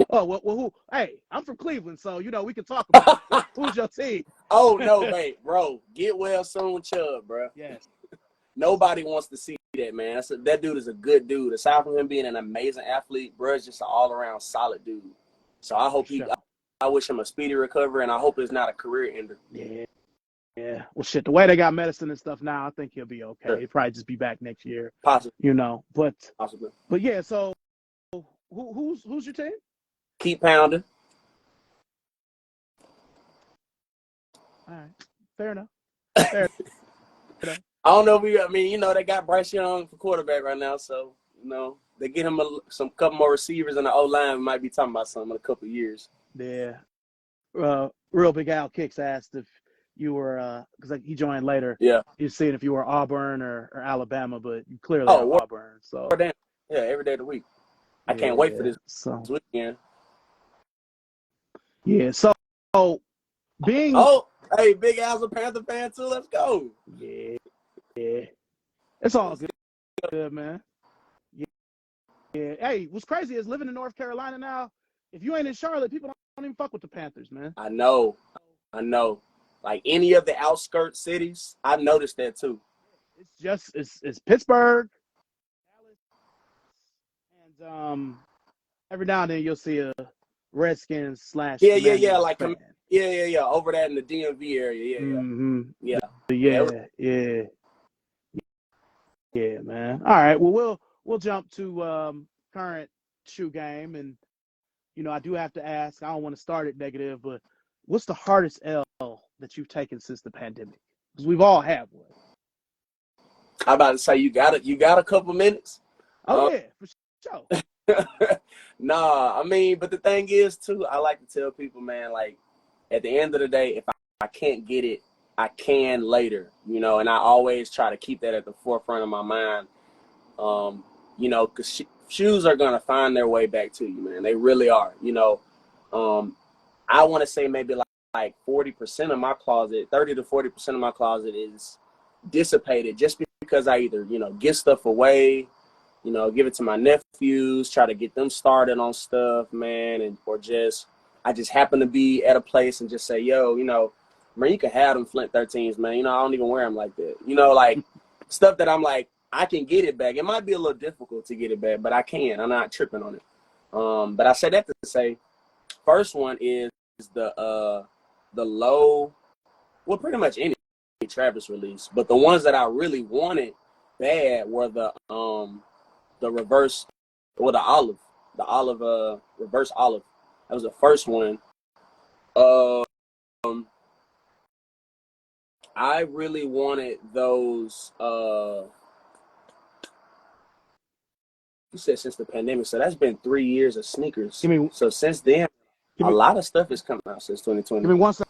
[SPEAKER 1] Oh, well, who? Hey, I'm from Cleveland, so we can talk about it. Who's your team?
[SPEAKER 2] Oh no, mate, bro, get well soon, Chubb, bro.
[SPEAKER 1] Yes.
[SPEAKER 2] Nobody wants to see that, man. That dude is a good dude. Aside from him being an amazing athlete, bro, is just an all-around solid dude. So I hope I wish him a speedy recovery, and I hope it's not a career ender.
[SPEAKER 1] Yeah. Yeah. Well, shit, the way they got medicine and stuff now, I think he'll be okay.
[SPEAKER 2] Sure.
[SPEAKER 1] He'll probably just be back next year.
[SPEAKER 2] Possibly.
[SPEAKER 1] But yeah, so who's your team?
[SPEAKER 2] Keep pounding.
[SPEAKER 1] All right. Fair enough. Fair enough.
[SPEAKER 2] I don't know if they got Bryce Young for quarterback right now, so, they get him couple more receivers in the O-line. We might be talking about something in a couple of years.
[SPEAKER 1] Yeah. Real Big Al Kicks asked if you were, because he joined later.
[SPEAKER 2] Yeah.
[SPEAKER 1] He's seeing if you were Auburn or Alabama, but you clearly are Auburn. So.
[SPEAKER 2] Yeah, every day of the week. I can't wait for this weekend.
[SPEAKER 1] Yeah, so being.
[SPEAKER 2] Oh, hey, Big Al's a Panther fan too. Let's go.
[SPEAKER 1] Yeah. It's all good, man. Yeah. Hey, what's crazy is living in North Carolina now. If you ain't in Charlotte, people don't even fuck with the Panthers, man.
[SPEAKER 2] I know. Like any of the outskirts cities, I've noticed that too.
[SPEAKER 1] It's Pittsburgh, Dallas, and every now and then you'll see a Redskins /
[SPEAKER 2] like
[SPEAKER 1] fan.
[SPEAKER 2] over that in the DMV area.
[SPEAKER 1] Yeah, man. All right, well we'll jump to current shoe game, and I do have to ask. I don't want to start it negative, but what's the hardest L that you've taken since the pandemic? Because we've all had one.
[SPEAKER 2] I'm about to say you got a couple minutes.
[SPEAKER 1] Oh yeah, for sure.
[SPEAKER 2] Nah, but the thing is too, I like to tell people, man, like at the end of the day, if I can't get it, I can later, and I always try to keep that at the forefront of my mind, because shoes are going to find their way back to you, man. They really are, I want to say maybe like 40% of my closet, 30 to 40% of my closet is dissipated just because I either, give stuff away, give it to my nephews, try to get them started on stuff, man, I just happen to be at a place and just say, yo, man, you can have them Flint 13s, man. I don't even wear them like that. Like stuff that I'm like, I can get it back. It might be a little difficult to get it back, but I can. I'm not tripping on it. But I say that to say, first one is the low, well, pretty much any Travis release, but the ones that I really wanted bad were the reverse, or the olive, reverse olive. That was the first one. I really wanted those. You said since the pandemic, so that's been 3 years of sneakers. So since then, a lot of stuff has come out since 2020.
[SPEAKER 1] Give me 1 second.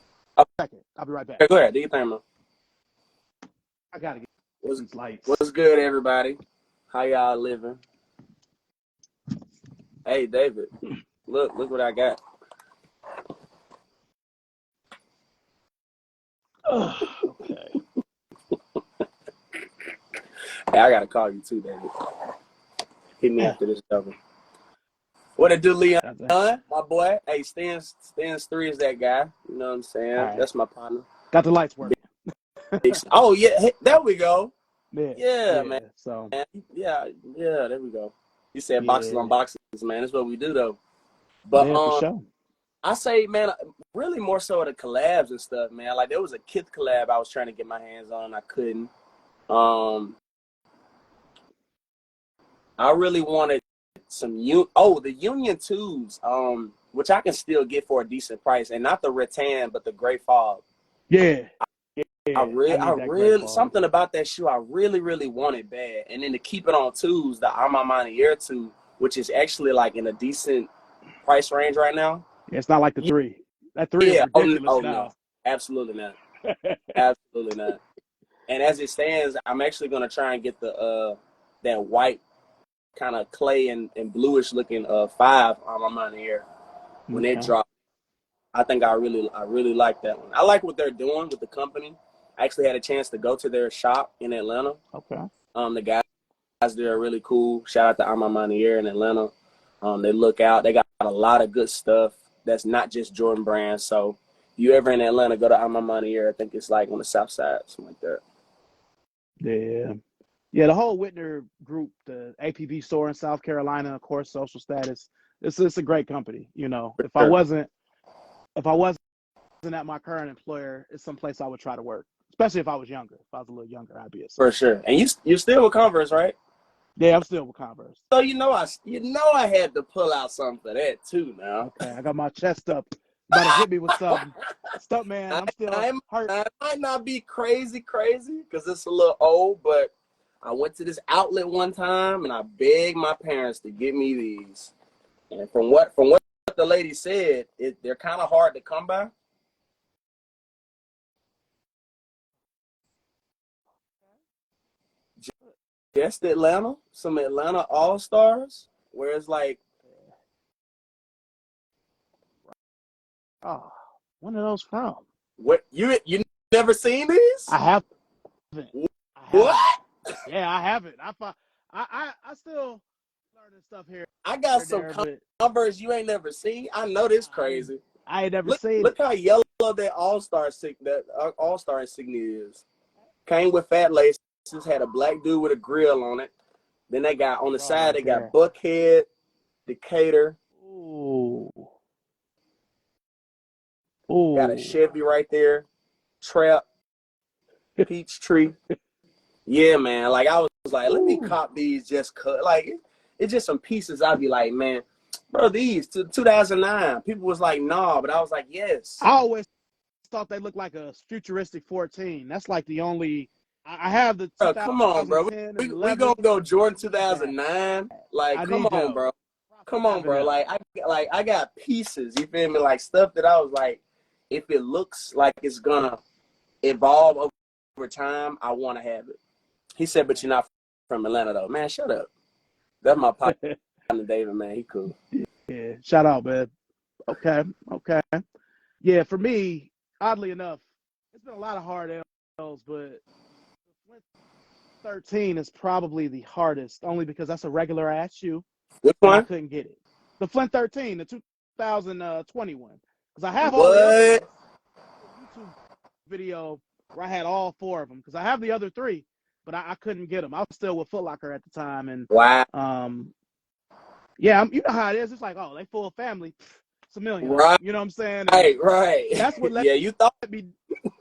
[SPEAKER 1] I'll be right back.
[SPEAKER 2] Okay, go ahead. Do your thing, man.
[SPEAKER 1] I gotta get these lights.
[SPEAKER 2] What's good, everybody? How y'all living? Hey, David, look what I got.
[SPEAKER 1] Okay.
[SPEAKER 2] Hey, I gotta call you too, David. Hit me after this cover. What it do, Leon? My boy. Hey, Stans 3 is that guy. You know what I'm saying? Right. That's my partner.
[SPEAKER 1] Got the lights working.
[SPEAKER 2] Oh yeah, hey, there we go.
[SPEAKER 1] Yeah,
[SPEAKER 2] man.
[SPEAKER 1] So
[SPEAKER 2] yeah, there we go. You said boxes on boxes, man. That's what we do though. But
[SPEAKER 1] for sure.
[SPEAKER 2] I say, man, really more so the collabs and stuff, man. Like there was a Kith collab I was trying to get my hands on, I couldn't. I really wanted some the Union 2s, which I can still get for a decent price, and not the rattan, but the gray fog.
[SPEAKER 1] Yeah.
[SPEAKER 2] I really something about that shoe I really, really wanted bad. And then to keep it on 2s, the Armani Air 2, which is actually like in a decent price range right now.
[SPEAKER 1] Yeah, it's not like the 3. That 3 is ridiculous now.
[SPEAKER 2] No, absolutely not. Absolutely not. And as it stands, I'm actually gonna try and get the that white kind of clay and bluish looking 5 Armani Air when it dropped. I think I really like that one. I like what they're doing with the company. I actually had a chance to go to their shop in Atlanta.
[SPEAKER 1] Okay.
[SPEAKER 2] The guys there are really cool. Shout out to Armani Air in Atlanta. They look out. They got a lot of good stuff that's not just Jordan Brand. So if you ever in Atlanta, go to Alma Montier. I think it's like on the south side, something like that.
[SPEAKER 1] Yeah. Yeah, the whole Whitner group, the APB store in South Carolina, of course, Social Status. It's a great company. You know,
[SPEAKER 2] For
[SPEAKER 1] if I
[SPEAKER 2] sure.
[SPEAKER 1] wasn't at my current employer, it's someplace I would try to work. Especially if I was younger. If I was a little younger, I'd be at
[SPEAKER 2] For
[SPEAKER 1] Social
[SPEAKER 2] sure.
[SPEAKER 1] Status.
[SPEAKER 2] And you're still with Converse, right?
[SPEAKER 1] Yeah, I'm still with Converse.
[SPEAKER 2] So I had to pull out something for that too now.
[SPEAKER 1] Okay, I got my chest up. About to hit me with something. Stuff, man. I'm still hurt.
[SPEAKER 2] I might not be crazy because it's a little old, but I went to this outlet one time and I begged my parents to get me these. And from what the lady said, they're kind of hard to come by. Just Atlanta, some Atlanta All-Stars, where it's like,
[SPEAKER 1] Oh, when are those from?
[SPEAKER 2] what you never seen these?
[SPEAKER 1] I haven't.
[SPEAKER 2] What?
[SPEAKER 1] Yeah, I haven't. I still learning stuff here.
[SPEAKER 2] I got some Converse you ain't never seen. I know this crazy.
[SPEAKER 1] I ain't never seen
[SPEAKER 2] Look
[SPEAKER 1] it.
[SPEAKER 2] how yellow that All-Star insignia is. Came with fat laces, had a black dude with a grill on it. Then they got on the side, they got Buckhead, Decatur.
[SPEAKER 1] Ooh.
[SPEAKER 2] Got a Chevy right there. Trap. Peachtree. Yeah, man. Like I was like, let me cop these just cut. Like it's just some pieces I'd be like, man, bro, these 2009. People was like, nah, but I was like, yes.
[SPEAKER 1] I always thought they looked like a futuristic 14. That's like the only I have the 2010.
[SPEAKER 2] Bro, come on, bro. We gonna go Jordan 2009. Like, come on, bro. Come on, bro. Like I got pieces. You feel me? Like stuff that I was like, if it looks like it's gonna evolve over time, I want to have it. He said, but you're not from Atlanta though, man. Shut up. That's my partner, David. Man, he cool.
[SPEAKER 1] Yeah, shout out, man. Okay. Yeah, for me, oddly enough, it's been a lot of hard L's, but the Flint 13 is probably the hardest, only because that's a regular ass shoe.
[SPEAKER 2] Which
[SPEAKER 1] one?
[SPEAKER 2] I
[SPEAKER 1] couldn't get it. The Flint 13, the 2021. Because I have all the other YouTube video where I had all 4 of them. Because I have the other 3, but I couldn't get them. I was still with Foot Locker at the time, and
[SPEAKER 2] wow.
[SPEAKER 1] Yeah, you know how it is. It's like, oh, they full family. It's $1 million.
[SPEAKER 2] Right.
[SPEAKER 1] You know what I'm saying?
[SPEAKER 2] And right.
[SPEAKER 1] That's what let
[SPEAKER 2] you thought
[SPEAKER 1] me know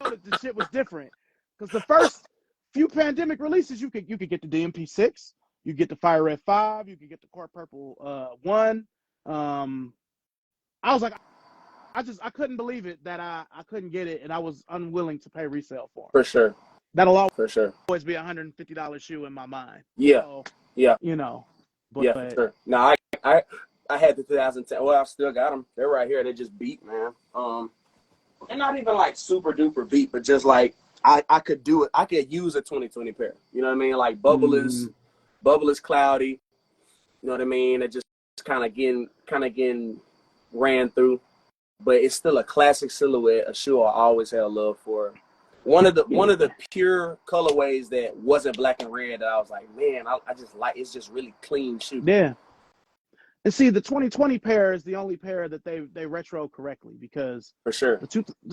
[SPEAKER 1] that the shit was different. Because the first few pandemic releases, you could get the DMP 6, you get the Fire Red 5, you could get the Court Purple 1. I was like, I couldn't believe it that I couldn't get it, and I was unwilling to pay resale for it.
[SPEAKER 2] For sure.
[SPEAKER 1] That'll always be a $150 shoe in my mind.
[SPEAKER 2] Yeah.
[SPEAKER 1] So,
[SPEAKER 2] yeah.
[SPEAKER 1] You know.
[SPEAKER 2] But, yeah, for sure. No, I had the 2010. Well, I still got them. They're right here. They just beat, man. And not even like super duper beat, but just like I could do it. I could use a 2020 pair. You know what I mean? Like bubble is cloudy. You know what I mean? It just kind of getting ran through, but it's still a classic silhouette. A shoe I always had love for. One of the pure colorways that wasn't black and red that I was like, man, I just like. It's just really clean shoe.
[SPEAKER 1] Yeah. And see, the 2020 pair is the only pair that they retro correctly, because
[SPEAKER 2] for sure
[SPEAKER 1] the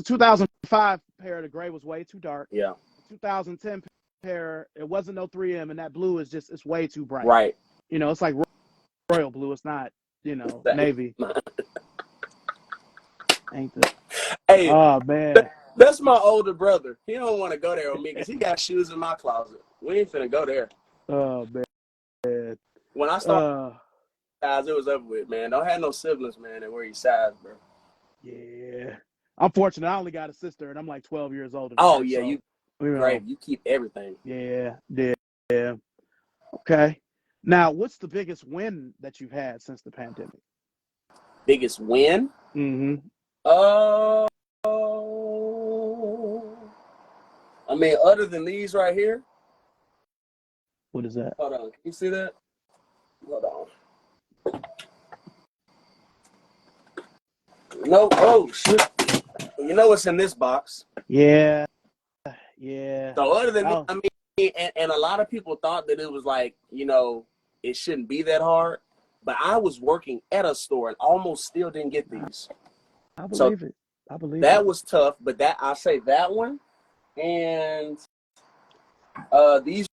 [SPEAKER 1] 2005 pair, the gray was way too dark.
[SPEAKER 2] Yeah.
[SPEAKER 1] The 2010 pair, it wasn't no 3M, and that blue is just, it's way too bright.
[SPEAKER 2] Right.
[SPEAKER 1] You know, it's like royal blue. It's not, navy. Ain't the?
[SPEAKER 2] Hey.
[SPEAKER 1] Oh man.
[SPEAKER 2] That's my older brother. He don't want to go there with me because he got shoes in my closet. We ain't finna go there.
[SPEAKER 1] Oh man.
[SPEAKER 2] When I started. Size, it was over with, man. Don't have no siblings, man, and wear your size, bro.
[SPEAKER 1] Yeah. I'm fortunate. I only got a sister, and I'm like 12 years older.
[SPEAKER 2] Oh, yeah.
[SPEAKER 1] So,
[SPEAKER 2] right. You keep everything.
[SPEAKER 1] Yeah. Okay. Now, what's the biggest win that you've had since the pandemic?
[SPEAKER 2] Biggest win?
[SPEAKER 1] Mm-hmm.
[SPEAKER 2] I mean, other than these right here.
[SPEAKER 1] What is that?
[SPEAKER 2] Hold on. Can you see that? Hold on. No, oh shit! You know what's in this box?
[SPEAKER 1] Yeah.
[SPEAKER 2] So other than that, I mean, and a lot of people thought that it was like, it shouldn't be that hard. but I was working at a store and almost still didn't get these.
[SPEAKER 1] I
[SPEAKER 2] So
[SPEAKER 1] believe it. I believe
[SPEAKER 2] that
[SPEAKER 1] it.
[SPEAKER 2] was tough, but I say that one and these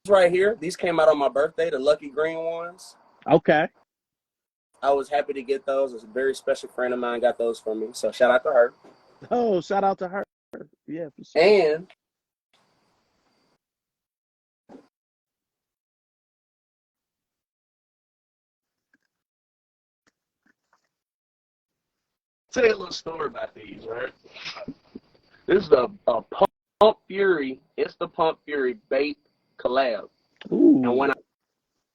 [SPEAKER 2] right here, these came out on my birthday, the lucky green ones.
[SPEAKER 1] Okay.
[SPEAKER 2] I was happy to get those. A very special friend of mine got those for me, so shout out to her.
[SPEAKER 1] Oh, shout out to her. Yeah, for sure.
[SPEAKER 2] And tell you a little story about these, right? This is a Pump Fury. It's the Pump Fury bait collab.
[SPEAKER 1] Ooh.
[SPEAKER 2] And when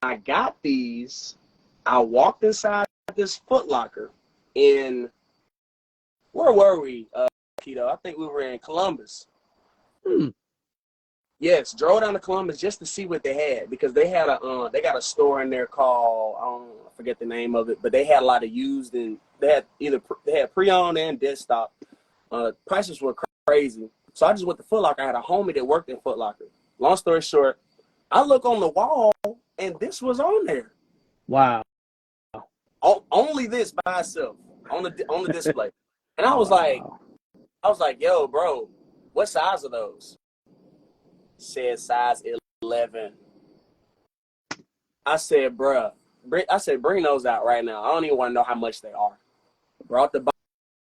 [SPEAKER 2] I got these, I walked inside this Foot Locker in, where were we, Keto? I think we were in Columbus. Yes, drove down to Columbus just to see what they had because they had they got a store in there called, I forget the name of it, but they had a lot of used and they had pre-owned and desktop. Prices were crazy. So I just went to Foot Locker. I had a homie that worked in Foot Locker. Long story short, I look on the wall and this was on there.
[SPEAKER 1] Wow.
[SPEAKER 2] Only this by itself on the display. And I was like, yo, bro, what size are those? Said size 11. I said, bruh, bring those out right now. I don't even want to know how much they are. Brought the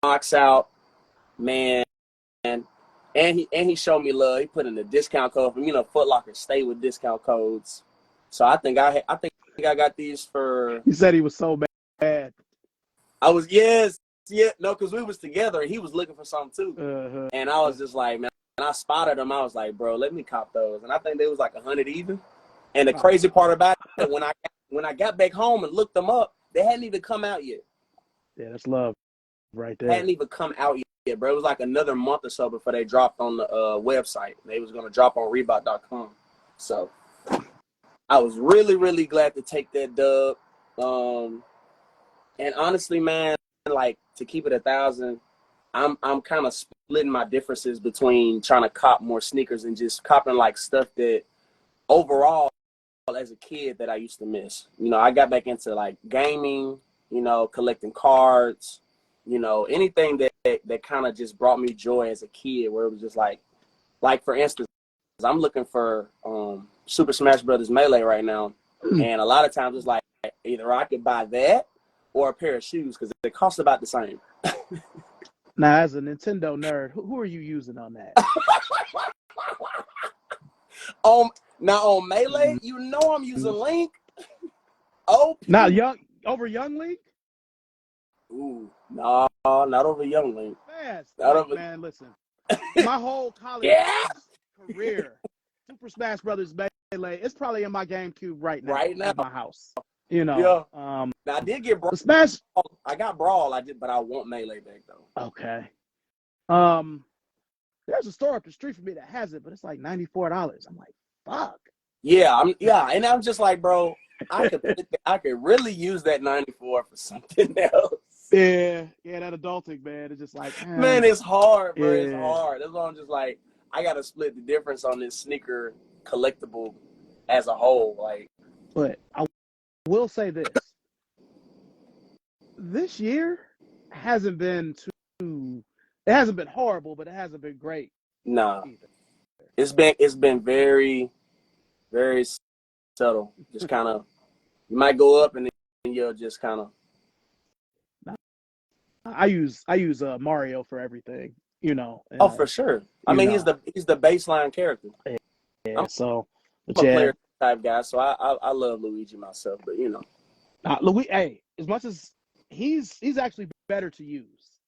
[SPEAKER 2] box out, man, and he showed me love. He put in the discount code for me. You know, Foot Locker stay with discount codes. So I think I got these for.
[SPEAKER 1] He said he was so bad.
[SPEAKER 2] I was no, because we was together and he was looking for something too, and I was just like, man. And I spotted them. I was like, bro, let me cop those. And I think they was like 100 even. And the crazy part about it, when I got back home and looked them up, they hadn't even come out yet.
[SPEAKER 1] Yeah, that's love right there.
[SPEAKER 2] Hadn't even come out yet, bro. It was like another month or so before they dropped on the website. They was going to drop on Reebok.com. So I was really, really glad to take that dub. And honestly, man, like to keep it 1,000, I'm kind of splitting my differences between trying to cop more sneakers and just copping like stuff that overall as a kid that I used to miss. You know, I got back into like gaming, you know, collecting cards, you know, anything that kind of just brought me joy as a kid where it was just like for instance, I'm looking for Super Smash Brothers Melee right now. And a lot of times it's like either I could buy that or a pair of shoes because they cost about the same.
[SPEAKER 1] Now, as a Nintendo nerd, who are you using on that?
[SPEAKER 2] Now on Melee, you know I'm using Link.
[SPEAKER 1] Not Young Link?
[SPEAKER 2] Ooh, no, not over Young Link.
[SPEAKER 1] Man, listen. My whole college career, Super Smash Brothers Melee, it's probably in my GameCube right now at my house. You know.
[SPEAKER 2] Yeah. Now, I did get Brawl.
[SPEAKER 1] Smash.
[SPEAKER 2] I got Brawl. But I want Melee back though.
[SPEAKER 1] Okay. There's a store up the street from me that has it, but it's like $94. I'm like, fuck.
[SPEAKER 2] Yeah, and I'm just like, bro, I could really use that 94 for something else.
[SPEAKER 1] Yeah, that adulting, man. It's just like,
[SPEAKER 2] man, it's hard, bro. Yeah. It's hard. That's why I'm just like, I gotta split the difference on this sneaker collectible as a whole. Like,
[SPEAKER 1] but I will say this year hasn't been it hasn't been horrible, but it hasn't been great.
[SPEAKER 2] Nah. Either. It's been very, very subtle. Just kind of, you might go up and then you'll just kind of.
[SPEAKER 1] I use Mario for everything, you know.
[SPEAKER 2] Oh, for sure. I mean, he's the baseline character.
[SPEAKER 1] Yeah. So
[SPEAKER 2] I'm a player type guy, so I love Luigi myself, but you know.
[SPEAKER 1] As much as he's actually better to use.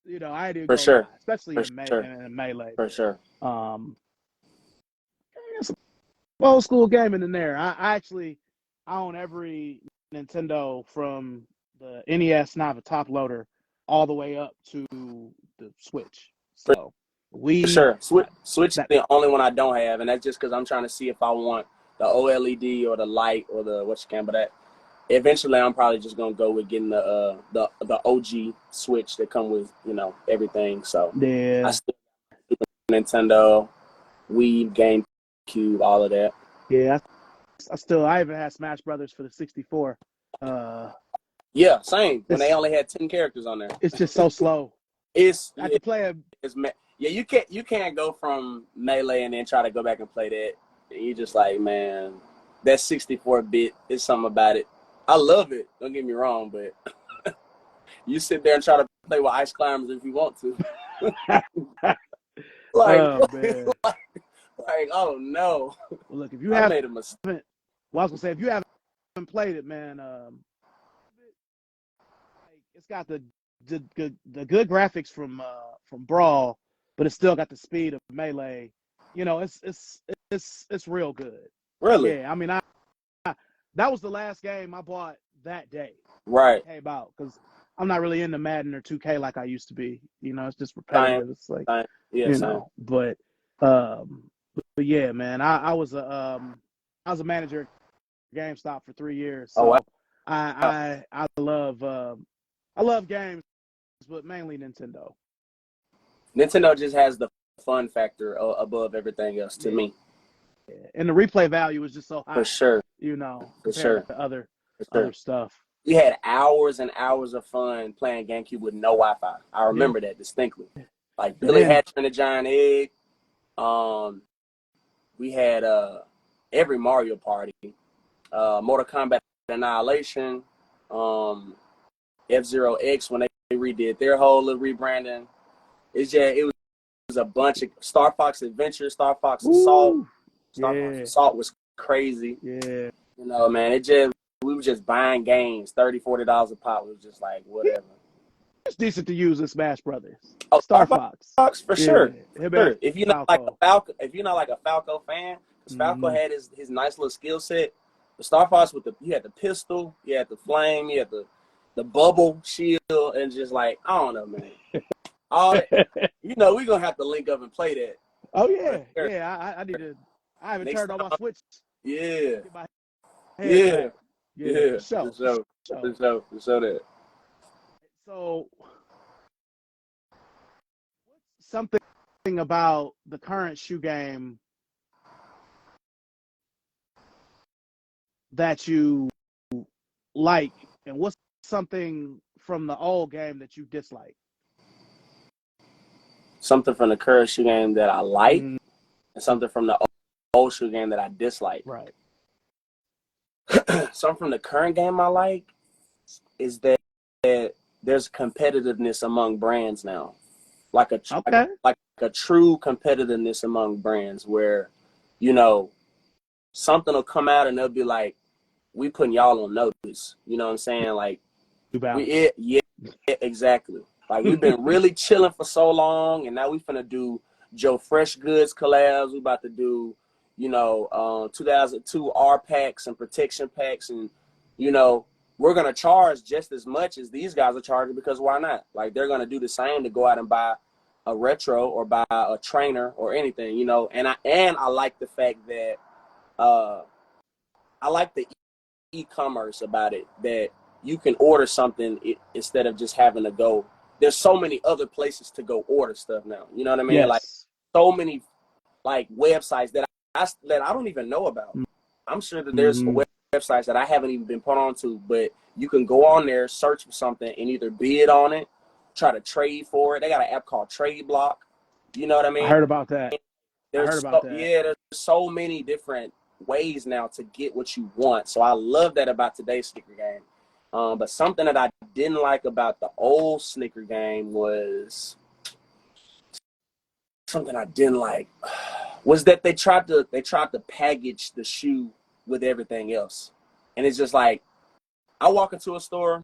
[SPEAKER 1] You know, I did
[SPEAKER 2] for sure,
[SPEAKER 1] especially in Melee.
[SPEAKER 2] For sure.
[SPEAKER 1] Some old school gaming in there. I own every Nintendo from the NES, not the top loader, all the way up to the Switch. So
[SPEAKER 2] for sure. Switch is the only one I don't have, and that's just because I'm trying to see if I want the OLED or the light or the but that. Eventually, I'm probably just gonna go with getting the OG Switch that come with, you know, everything. So
[SPEAKER 1] yeah,
[SPEAKER 2] I still Nintendo, Wii, GameCube, all of that.
[SPEAKER 1] Yeah, I even had Smash Brothers for the 64.
[SPEAKER 2] Yeah, same. When they
[SPEAKER 1] It's
[SPEAKER 2] only had 10 characters on there.
[SPEAKER 1] it's just so slow.
[SPEAKER 2] It's
[SPEAKER 1] I could play a
[SPEAKER 2] it's yeah. You can't go from Melee and then try to go back and play that. And you just like, man, that 64-bit is something about it. I love it. Don't get me wrong, but you sit there and try to play with Ice Climbers if you want to. like,
[SPEAKER 1] oh man.
[SPEAKER 2] like, oh no,
[SPEAKER 1] Well, look, if you
[SPEAKER 2] I
[SPEAKER 1] haven't,
[SPEAKER 2] made a mistake.
[SPEAKER 1] well, I was gonna say if you haven't played it, man, it's got the good graphics from Brawl, but it's still got the speed of Melee. You know, it's real good.
[SPEAKER 2] Really?
[SPEAKER 1] Yeah, I mean, I that was the last game I bought that day.
[SPEAKER 2] Right.
[SPEAKER 1] Came out because I'm not really into Madden or 2K like I used to be. You know, it's just
[SPEAKER 2] Same.
[SPEAKER 1] repetitive. It's like
[SPEAKER 2] Same. Yeah,
[SPEAKER 1] you
[SPEAKER 2] same.
[SPEAKER 1] know, um, but yeah, man, I was a manager at GameStop for 3 years,
[SPEAKER 2] Oh, wow.
[SPEAKER 1] so I love games, but mainly Nintendo.
[SPEAKER 2] Nintendo just has the fun factor above everything else to me.
[SPEAKER 1] Yeah. And the replay value is just so high,
[SPEAKER 2] For sure.
[SPEAKER 1] you know,
[SPEAKER 2] For
[SPEAKER 1] compared
[SPEAKER 2] sure.
[SPEAKER 1] to other
[SPEAKER 2] For sure.
[SPEAKER 1] stuff.
[SPEAKER 2] We had hours and hours of fun playing GameCube with no Wi-Fi. I remember that distinctly. Like Billy
[SPEAKER 1] Man,
[SPEAKER 2] Hatcher and the Giant Egg. We had every Mario Party, Mortal Kombat Annihilation, F-Zero X when they redid their whole little rebranding. It was a bunch of Star Fox Adventure, Star Fox Assault.
[SPEAKER 1] Ooh,
[SPEAKER 2] Star
[SPEAKER 1] yeah,
[SPEAKER 2] Fox Assault was crazy.
[SPEAKER 1] yeah.
[SPEAKER 2] You know, man, we were just buying games, $30-$40 a pop. It was just like whatever.
[SPEAKER 1] It's decent to use in Smash Brothers.
[SPEAKER 2] Oh,
[SPEAKER 1] Star
[SPEAKER 2] Star
[SPEAKER 1] Fox,
[SPEAKER 2] Fox for
[SPEAKER 1] yeah.
[SPEAKER 2] sure.
[SPEAKER 1] Him
[SPEAKER 2] Sure.
[SPEAKER 1] and
[SPEAKER 2] If you're not like
[SPEAKER 1] Falco.
[SPEAKER 2] a Falco, if you're not like a Falco fan, because Falco had his nice little skill set. The Star Fox you had the pistol, you had the flame, you had the bubble shield, and just like I don't know, man. All you know, we're gonna have to link up and play that.
[SPEAKER 1] Oh yeah,
[SPEAKER 2] Sure.
[SPEAKER 1] yeah. I need to. I haven't
[SPEAKER 2] Next
[SPEAKER 1] turned on my
[SPEAKER 2] time.
[SPEAKER 1] Switch.
[SPEAKER 2] Yeah.
[SPEAKER 1] Get my
[SPEAKER 2] Yeah.
[SPEAKER 1] head back.
[SPEAKER 2] Yeah.
[SPEAKER 1] For sure.
[SPEAKER 2] For sure that.
[SPEAKER 1] So, something about the current shoe game that you like, and what's something from the old game that you dislike?
[SPEAKER 2] Something from the current shoe game that I like,
[SPEAKER 1] Mm,
[SPEAKER 2] and something from the old shoe game that I dislike.
[SPEAKER 1] right.
[SPEAKER 2] Something from the current game I like is that there's competitiveness among brands now, like a true competitiveness among brands where, you know, something will come out and they'll be like, we putting y'all on notice. You know what I'm saying? Like, yeah, exactly. Like we've been really chilling for so long, and now we finna do Joe Fresh Goods collabs. We about to do, 2002 R packs and protection packs, and we're gonna charge just as much as these guys are charging because why not? Like they're gonna do the same to go out and buy a retro or buy a trainer or anything, And I like the fact that I like the e-commerce about it, that you can order something instead of just having to go. There's so many other places to go order stuff now. You know what I mean?
[SPEAKER 1] Yes.
[SPEAKER 2] Like so many like websites that I don't even know about. I'm sure that there's websites that I haven't even been put onto, but you can go on there, search for something, and either bid on it, try to trade for it. They got an app called Trade Block. You know what I mean?
[SPEAKER 1] I heard about that.
[SPEAKER 2] There's so many different ways now to get what you want. So I love that about today's sneaker game. But something that I didn't like about the old sneaker game was that they tried to package the shoe with everything else. And it's just like, I walk into a store,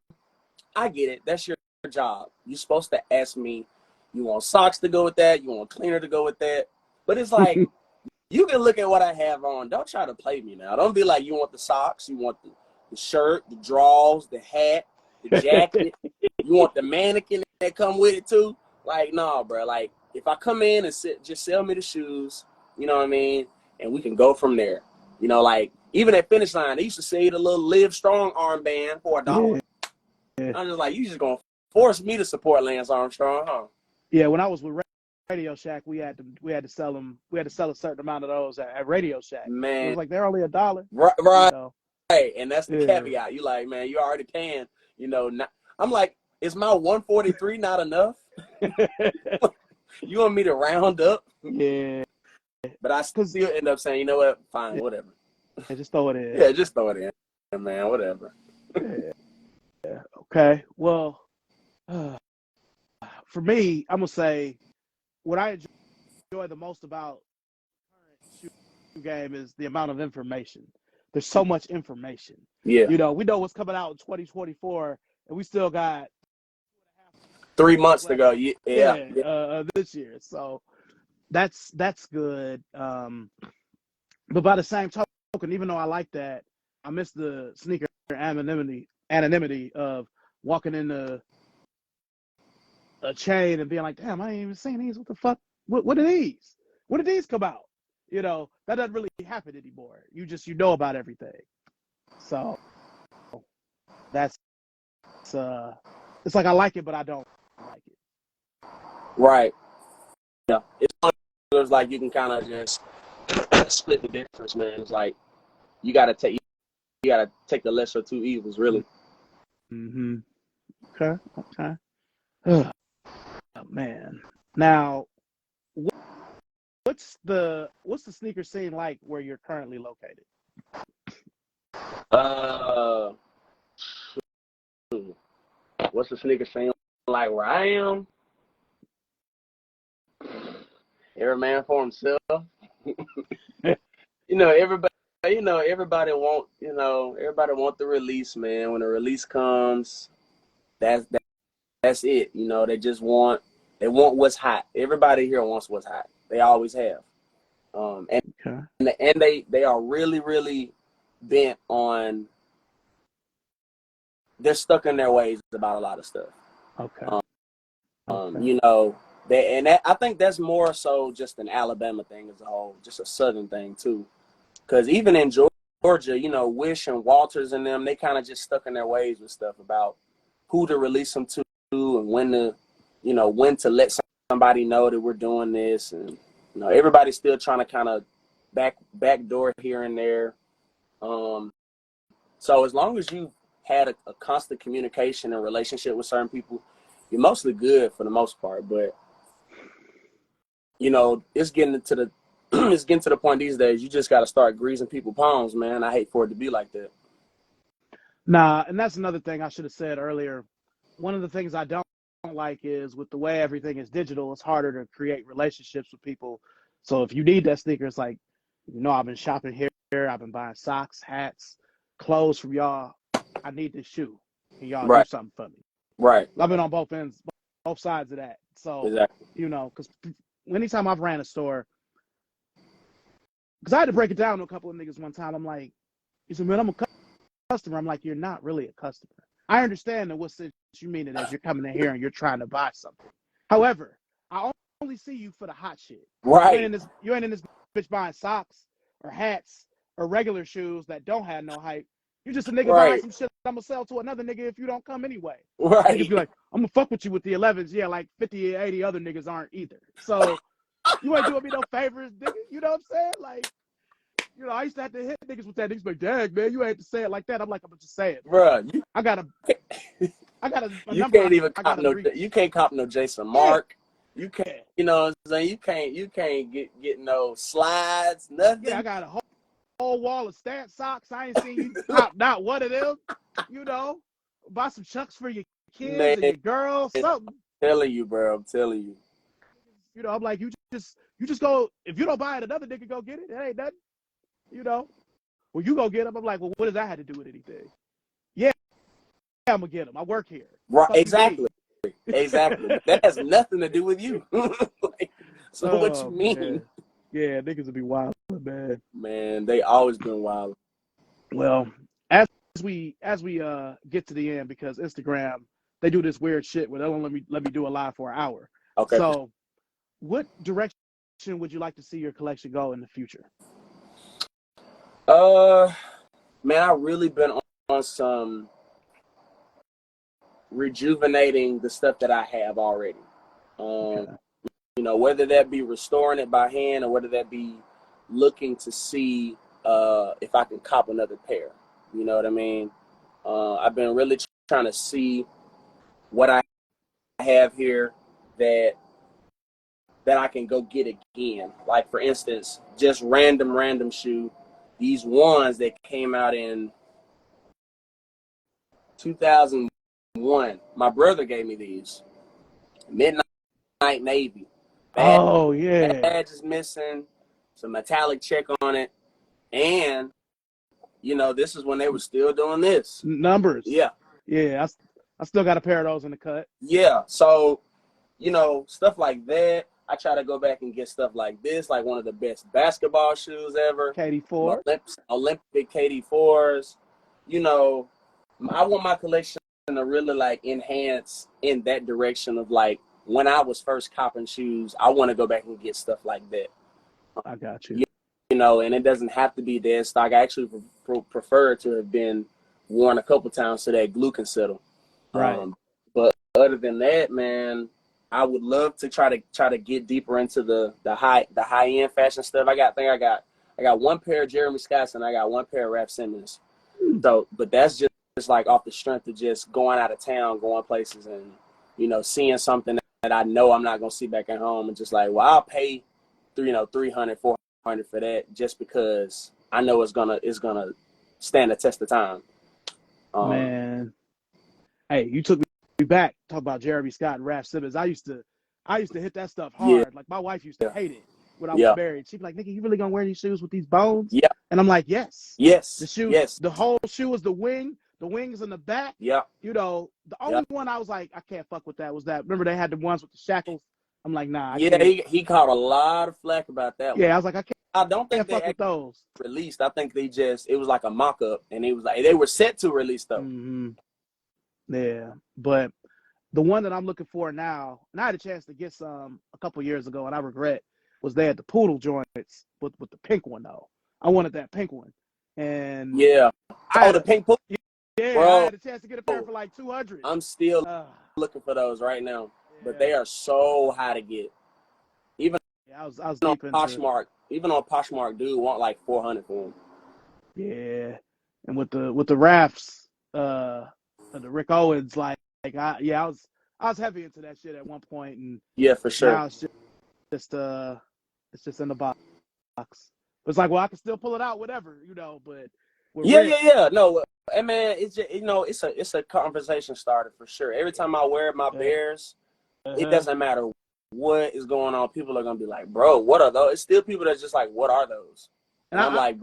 [SPEAKER 2] I get it. That's your job. You're supposed to ask me, you want socks to go with that? You want a cleaner to go with that? But it's like, you can look at what I have on. Don't try to play me now. Don't be like, you want the socks, you want the shirt, the drawers, the hat, the jacket. You want the mannequin that come with it too? Like, no, bro. Like, if I come in and just sell me the shoes, you know what I mean? And we can go from there. Like, even at Finish Line, they used to sell you the little Live Strong armband for $1. Yeah. I'm just like, you just going to force me to support Lance Armstrong, huh?
[SPEAKER 1] Yeah, when I was with Radio Shack, we had to sell them. We had to sell a certain amount of those at Radio Shack.
[SPEAKER 2] Man,
[SPEAKER 1] it was like they're only $1.
[SPEAKER 2] Right. And that's the
[SPEAKER 1] Yeah.
[SPEAKER 2] caveat. You like, man, you already paying, not, I'm like, is my 143 not enough? You want me to round up?
[SPEAKER 1] Yeah.
[SPEAKER 2] But I
[SPEAKER 1] Cause
[SPEAKER 2] still end up saying, you know what? Fine, whatever.
[SPEAKER 1] yeah, just throw it in.
[SPEAKER 2] Yeah, just throw it in, man, whatever.
[SPEAKER 1] Yeah. Okay. Well, for me, I'm gonna say what I enjoy the most about current shoe game is the amount of information. There's so much information.
[SPEAKER 2] Yeah.
[SPEAKER 1] We know what's coming out in 2024, and we still got
[SPEAKER 2] 3
[SPEAKER 1] months
[SPEAKER 2] months to
[SPEAKER 1] left.
[SPEAKER 2] go. Yeah.
[SPEAKER 1] This year. So that's good. But by the same token, even though I like that, I miss the sneaker anonymity of walking into a chain and being like, damn, I ain't even seen these. What the fuck? What are these? When did these come out? That doesn't really happen anymore. You know about everything. So that's it's like I like it, but I don't like it.
[SPEAKER 2] Right. Yeah. It's like you can kind of just split the difference, man. It's like you gotta take the lesser of two evils, really.
[SPEAKER 1] Mm-hmm. Okay. Oh, man. Now, what's the sneaker scene like where you're currently located?
[SPEAKER 2] Uh, what's the sneaker scene like where I am? Every man for himself. Everybody. Everybody want the release, man. When the release comes, that's it. They want what's hot. Everybody here wants what's hot. They always have. And
[SPEAKER 1] Okay.
[SPEAKER 2] and they are really, really bent on. They're stuck in their ways about a lot of stuff.
[SPEAKER 1] Okay.
[SPEAKER 2] I think that's more so just an Alabama thing as a whole, just a Southern thing too. Because even in Georgia, Wish and Walters and them, they kind of just stuck in their ways with stuff about who to release them to and when to let somebody know that we're doing this, and everybody's still trying to kind of backdoor here and there. So as long as you had a constant communication and relationship with certain people, you're mostly good for the most part. But it's getting to the it's getting to the point these days. You just got to start greasing people's palms, man. I hate for it to be like that.
[SPEAKER 1] Nah, and that's another thing I should have said earlier. One of the things I don't like is with the way everything is digital, it's harder to create relationships with people. So if you need that sneaker, it's like, I've been shopping here, I've been buying socks, hats, clothes from y'all. I need this shoe. Can y'all do
[SPEAKER 2] Right.
[SPEAKER 1] something for me?
[SPEAKER 2] Right.
[SPEAKER 1] I've been on both sides of that. So,
[SPEAKER 2] exactly.
[SPEAKER 1] Because anytime I've ran a store, because I had to break it down to a couple of niggas one time. I'm like, he said, man, I'm a customer. I'm like, you're not really a customer. I understand in what sense you mean it as you're coming in here and you're trying to buy something. However, I only see you for the hot shit.
[SPEAKER 2] Right.
[SPEAKER 1] You ain't in this bitch buying socks or hats or regular shoes that don't have no hype. You're just a nigga buying some shit I'm gonna sell to another nigga if you don't come anyway.
[SPEAKER 2] Right.
[SPEAKER 1] Niggas be like, I'm gonna fuck with you with the 11s. Yeah, like 50 or 80 other niggas aren't either. So you ain't doing me no favors, nigga. You know what I'm saying? Like, I used to have to hit niggas with that. Niggas be like, dang, man, you ain't to say it like that. I'm like, I'm just saying.
[SPEAKER 2] Bruh,
[SPEAKER 1] I got a
[SPEAKER 2] you
[SPEAKER 1] number.
[SPEAKER 2] Can't even
[SPEAKER 1] I got
[SPEAKER 2] you can't cop no Jason Mark. You can't, you know what I'm saying? You can't get no slides, nothing.
[SPEAKER 1] Yeah, I got a whole wall of Stan socks. I ain't seen you cop not one of them. Buy some Chucks for your kids
[SPEAKER 2] Man,
[SPEAKER 1] and your girls, something.
[SPEAKER 2] I'm telling you, bro. I'm telling you.
[SPEAKER 1] I'm like, you just go. If you don't buy it, another nigga go get it. It ain't nothing. Well, you go get them. I'm like, well, what does that have to do with anything? Yeah, I'm gonna get them. I work here.
[SPEAKER 2] Right, exactly. Exactly. That has nothing to do with you. So what you mean?
[SPEAKER 1] Man. Yeah, niggas would be wild, man.
[SPEAKER 2] Man, they always been wild.
[SPEAKER 1] Well, as we get to the end, because Instagram, they do this weird shit where they don't let me do a live for an hour.
[SPEAKER 2] Okay.
[SPEAKER 1] So, what direction would you like to see your collection go in the future?
[SPEAKER 2] Man, I've really been on some rejuvenating the stuff that I have already.
[SPEAKER 1] Okay.
[SPEAKER 2] Whether that be restoring it by hand or whether that be looking to see if I can cop another pair. You know what I mean? I've been really trying to see what I have here that I can go get again. Like, for instance, just random shoe. These ones that came out in 2001. My brother gave me these. Midnight Navy.
[SPEAKER 1] Oh yeah,
[SPEAKER 2] Badge is missing. Some metallic check on it. And, this is when they were still doing this.
[SPEAKER 1] numbers.
[SPEAKER 2] Yeah.
[SPEAKER 1] Yeah, I still got a pair of those in the cut.
[SPEAKER 2] Yeah. So, stuff like that. I try to go back and get stuff like this, like one of the best basketball shoes ever.
[SPEAKER 1] KD4.
[SPEAKER 2] Olympic KD4s. I want my collection to really like enhance in that direction of like when I was first copping shoes. I want to go back and get stuff like that.
[SPEAKER 1] I got you.
[SPEAKER 2] And it doesn't have to be dead stock. I actually prefer to have been worn a couple times so that glue can settle.
[SPEAKER 1] Right.
[SPEAKER 2] But other than that, man, I would love to try to get deeper into the high end fashion stuff. I got one pair of Jeremy Scotts and I got one pair of Raf Simons. So, but that's just like off the strength of just going out of town, going places, and seeing something that I know I'm not gonna see back at home, and just like, well, I'll pay $300, $400 for that just because I know it's gonna stand the test of time.
[SPEAKER 1] Man, hey, you took me back. Talk about Jeremy Scott and Raf Simons. I used to hit that stuff hard.
[SPEAKER 2] Yeah.
[SPEAKER 1] Like, my wife used to hate it when I was married. She'd be like, "Nigga, you really gonna wear these shoes with these bones?"
[SPEAKER 2] Yeah.
[SPEAKER 1] And I'm like, yes. The shoe,
[SPEAKER 2] yes.
[SPEAKER 1] The whole shoe is the wing. The wings in the back.
[SPEAKER 2] Yeah.
[SPEAKER 1] The only one I was like, I can't fuck with that was that. Remember they had the ones with the shackles? I'm like, nah.
[SPEAKER 2] He caught a lot of flack about that one.
[SPEAKER 1] Yeah, I was like, I
[SPEAKER 2] don't think
[SPEAKER 1] can't fuck with those.
[SPEAKER 2] Released. I think it was like a mock-up, and it was like they were set to release though.
[SPEAKER 1] Mm-hmm. Yeah, but the one that I'm looking for now, and I had a chance to get some a couple years ago, and I regret, was they had the poodle joints with the pink one though. I wanted that pink one, and
[SPEAKER 2] the pink poodle.
[SPEAKER 1] Yeah,
[SPEAKER 2] bro,
[SPEAKER 1] I had a chance to get a pair for like $200.
[SPEAKER 2] I'm still looking for those right now, but they are so high to get. Even
[SPEAKER 1] I was
[SPEAKER 2] on
[SPEAKER 1] deep into
[SPEAKER 2] Poshmark. Even on Poshmark, dude want like $400 for them.
[SPEAKER 1] Yeah, and with the Rafts, the Rick Owens, I was heavy into that shit at one point, and
[SPEAKER 2] yeah, for sure.
[SPEAKER 1] Now it's just in the box. It's like, well, I can still pull it out, whatever, but
[SPEAKER 2] yeah. No, and man, it's just, it's a conversation starter for sure. Every time I wear my Bears, it doesn't matter what is going on. People are gonna be like, bro, what are those? It's still people that's just like, what are those? And I'm like,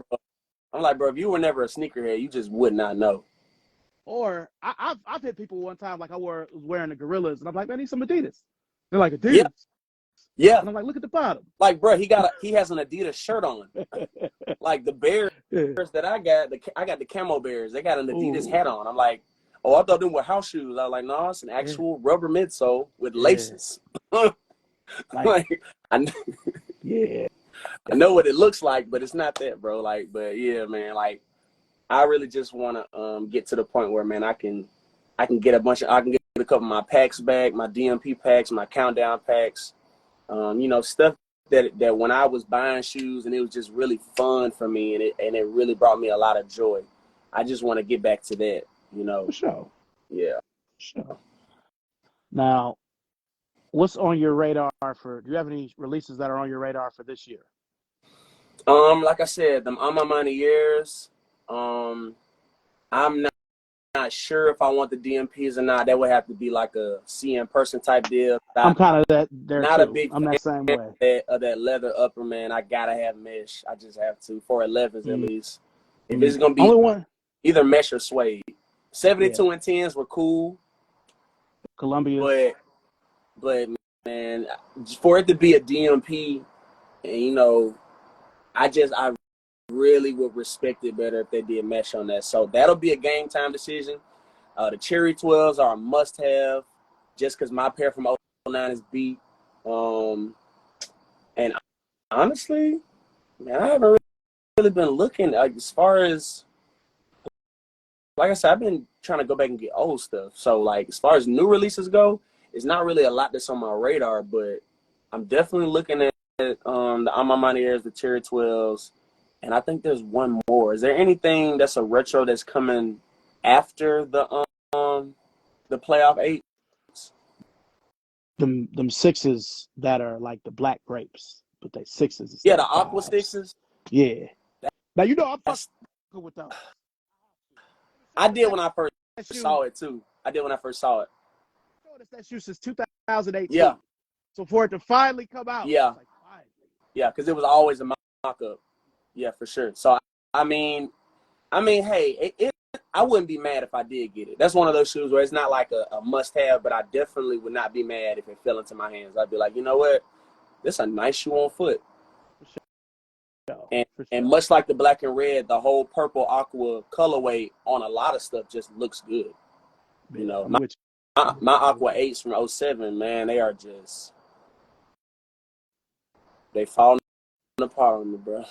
[SPEAKER 2] bro, if you were never a sneakerhead, you just would not know.
[SPEAKER 1] Or I've hit people one time, like I was wearing the Gorillas, and I'm like, man, I need some Adidas. They're like, Adidas.
[SPEAKER 2] Yeah.
[SPEAKER 1] And I'm like, look at the bottom.
[SPEAKER 2] Like, bro, he has an Adidas shirt on. Like the Bears that I got the camo Bears. They got an Adidas hat on. I'm like, oh, I thought them were house shoes. I was like, no, it's an actual rubber midsole with laces. I know what it looks like, but it's not that, bro. Like, but yeah, man, like I really just want to get to the point where, man, I can get a couple of my packs back, my DMP packs, my countdown packs, stuff that when I was buying shoes and it was just really fun for me, and it really brought me a lot of joy. I just want to get back to that,
[SPEAKER 1] For sure.
[SPEAKER 2] Yeah.
[SPEAKER 1] Sure. Now, what's on your radar do you have any releases that are on your radar for this year?
[SPEAKER 2] Like I said, them On My Money years. I'm not sure if I want the DMPs or not. That would have to be like a see in person type deal.
[SPEAKER 1] I'm kind of that there
[SPEAKER 2] not
[SPEAKER 1] too.
[SPEAKER 2] A big
[SPEAKER 1] I'm that same way.
[SPEAKER 2] Of that leather upper, man. I gotta have mesh. I just have to for 11s at least. If it's gonna be
[SPEAKER 1] only one,
[SPEAKER 2] either mesh or suede. 72 and 10s were cool.
[SPEAKER 1] Columbia.
[SPEAKER 2] But man, for it to be a DMP, and I really would respect it better if they did mesh on that. So that'll be a game time decision. The Cherry 12s are a must have just because my pair from 09 is beat. And honestly, man, I haven't really been looking as far as, like I said, I've been trying to go back and get old stuff. So like as far as new releases go, it's not really a lot that's on my radar, but I'm definitely looking at the On My Money Airs, the Cherry 12s, And I think there's one more. Is there anything that's a retro that's coming after the playoff eight?
[SPEAKER 1] Them sixes that are like the black grapes, but they sixes
[SPEAKER 2] Yeah,
[SPEAKER 1] instead
[SPEAKER 2] the
[SPEAKER 1] of
[SPEAKER 2] Aqua
[SPEAKER 1] fives.
[SPEAKER 2] Sixes.
[SPEAKER 1] Yeah. Now you know I'm
[SPEAKER 2] That's
[SPEAKER 1] fucking with those.
[SPEAKER 2] I did when I first
[SPEAKER 1] That shoe,
[SPEAKER 2] saw it too. I did when I first saw it.
[SPEAKER 1] that shoe since 2018.
[SPEAKER 2] Yeah,
[SPEAKER 1] So for it to finally come out,
[SPEAKER 2] yeah,
[SPEAKER 1] it's like finally.
[SPEAKER 2] yeah, because it was always a mock-up. Yeah, for sure. So I mean, hey, I wouldn't be mad if I did get it. That's one of those shoes where it's not like a must-have, but I definitely would not be mad if it fell into my hands. I'd be like, you know what? This is a nice shoe on foot. And
[SPEAKER 1] For sure.
[SPEAKER 2] and much like the black and red, the whole purple aqua colorway on a lot of stuff just looks good.
[SPEAKER 1] Yeah,
[SPEAKER 2] You know,
[SPEAKER 1] I'm
[SPEAKER 2] my
[SPEAKER 1] with
[SPEAKER 2] Aqua 8s from 07, man, they are just they falling apart on me, bro.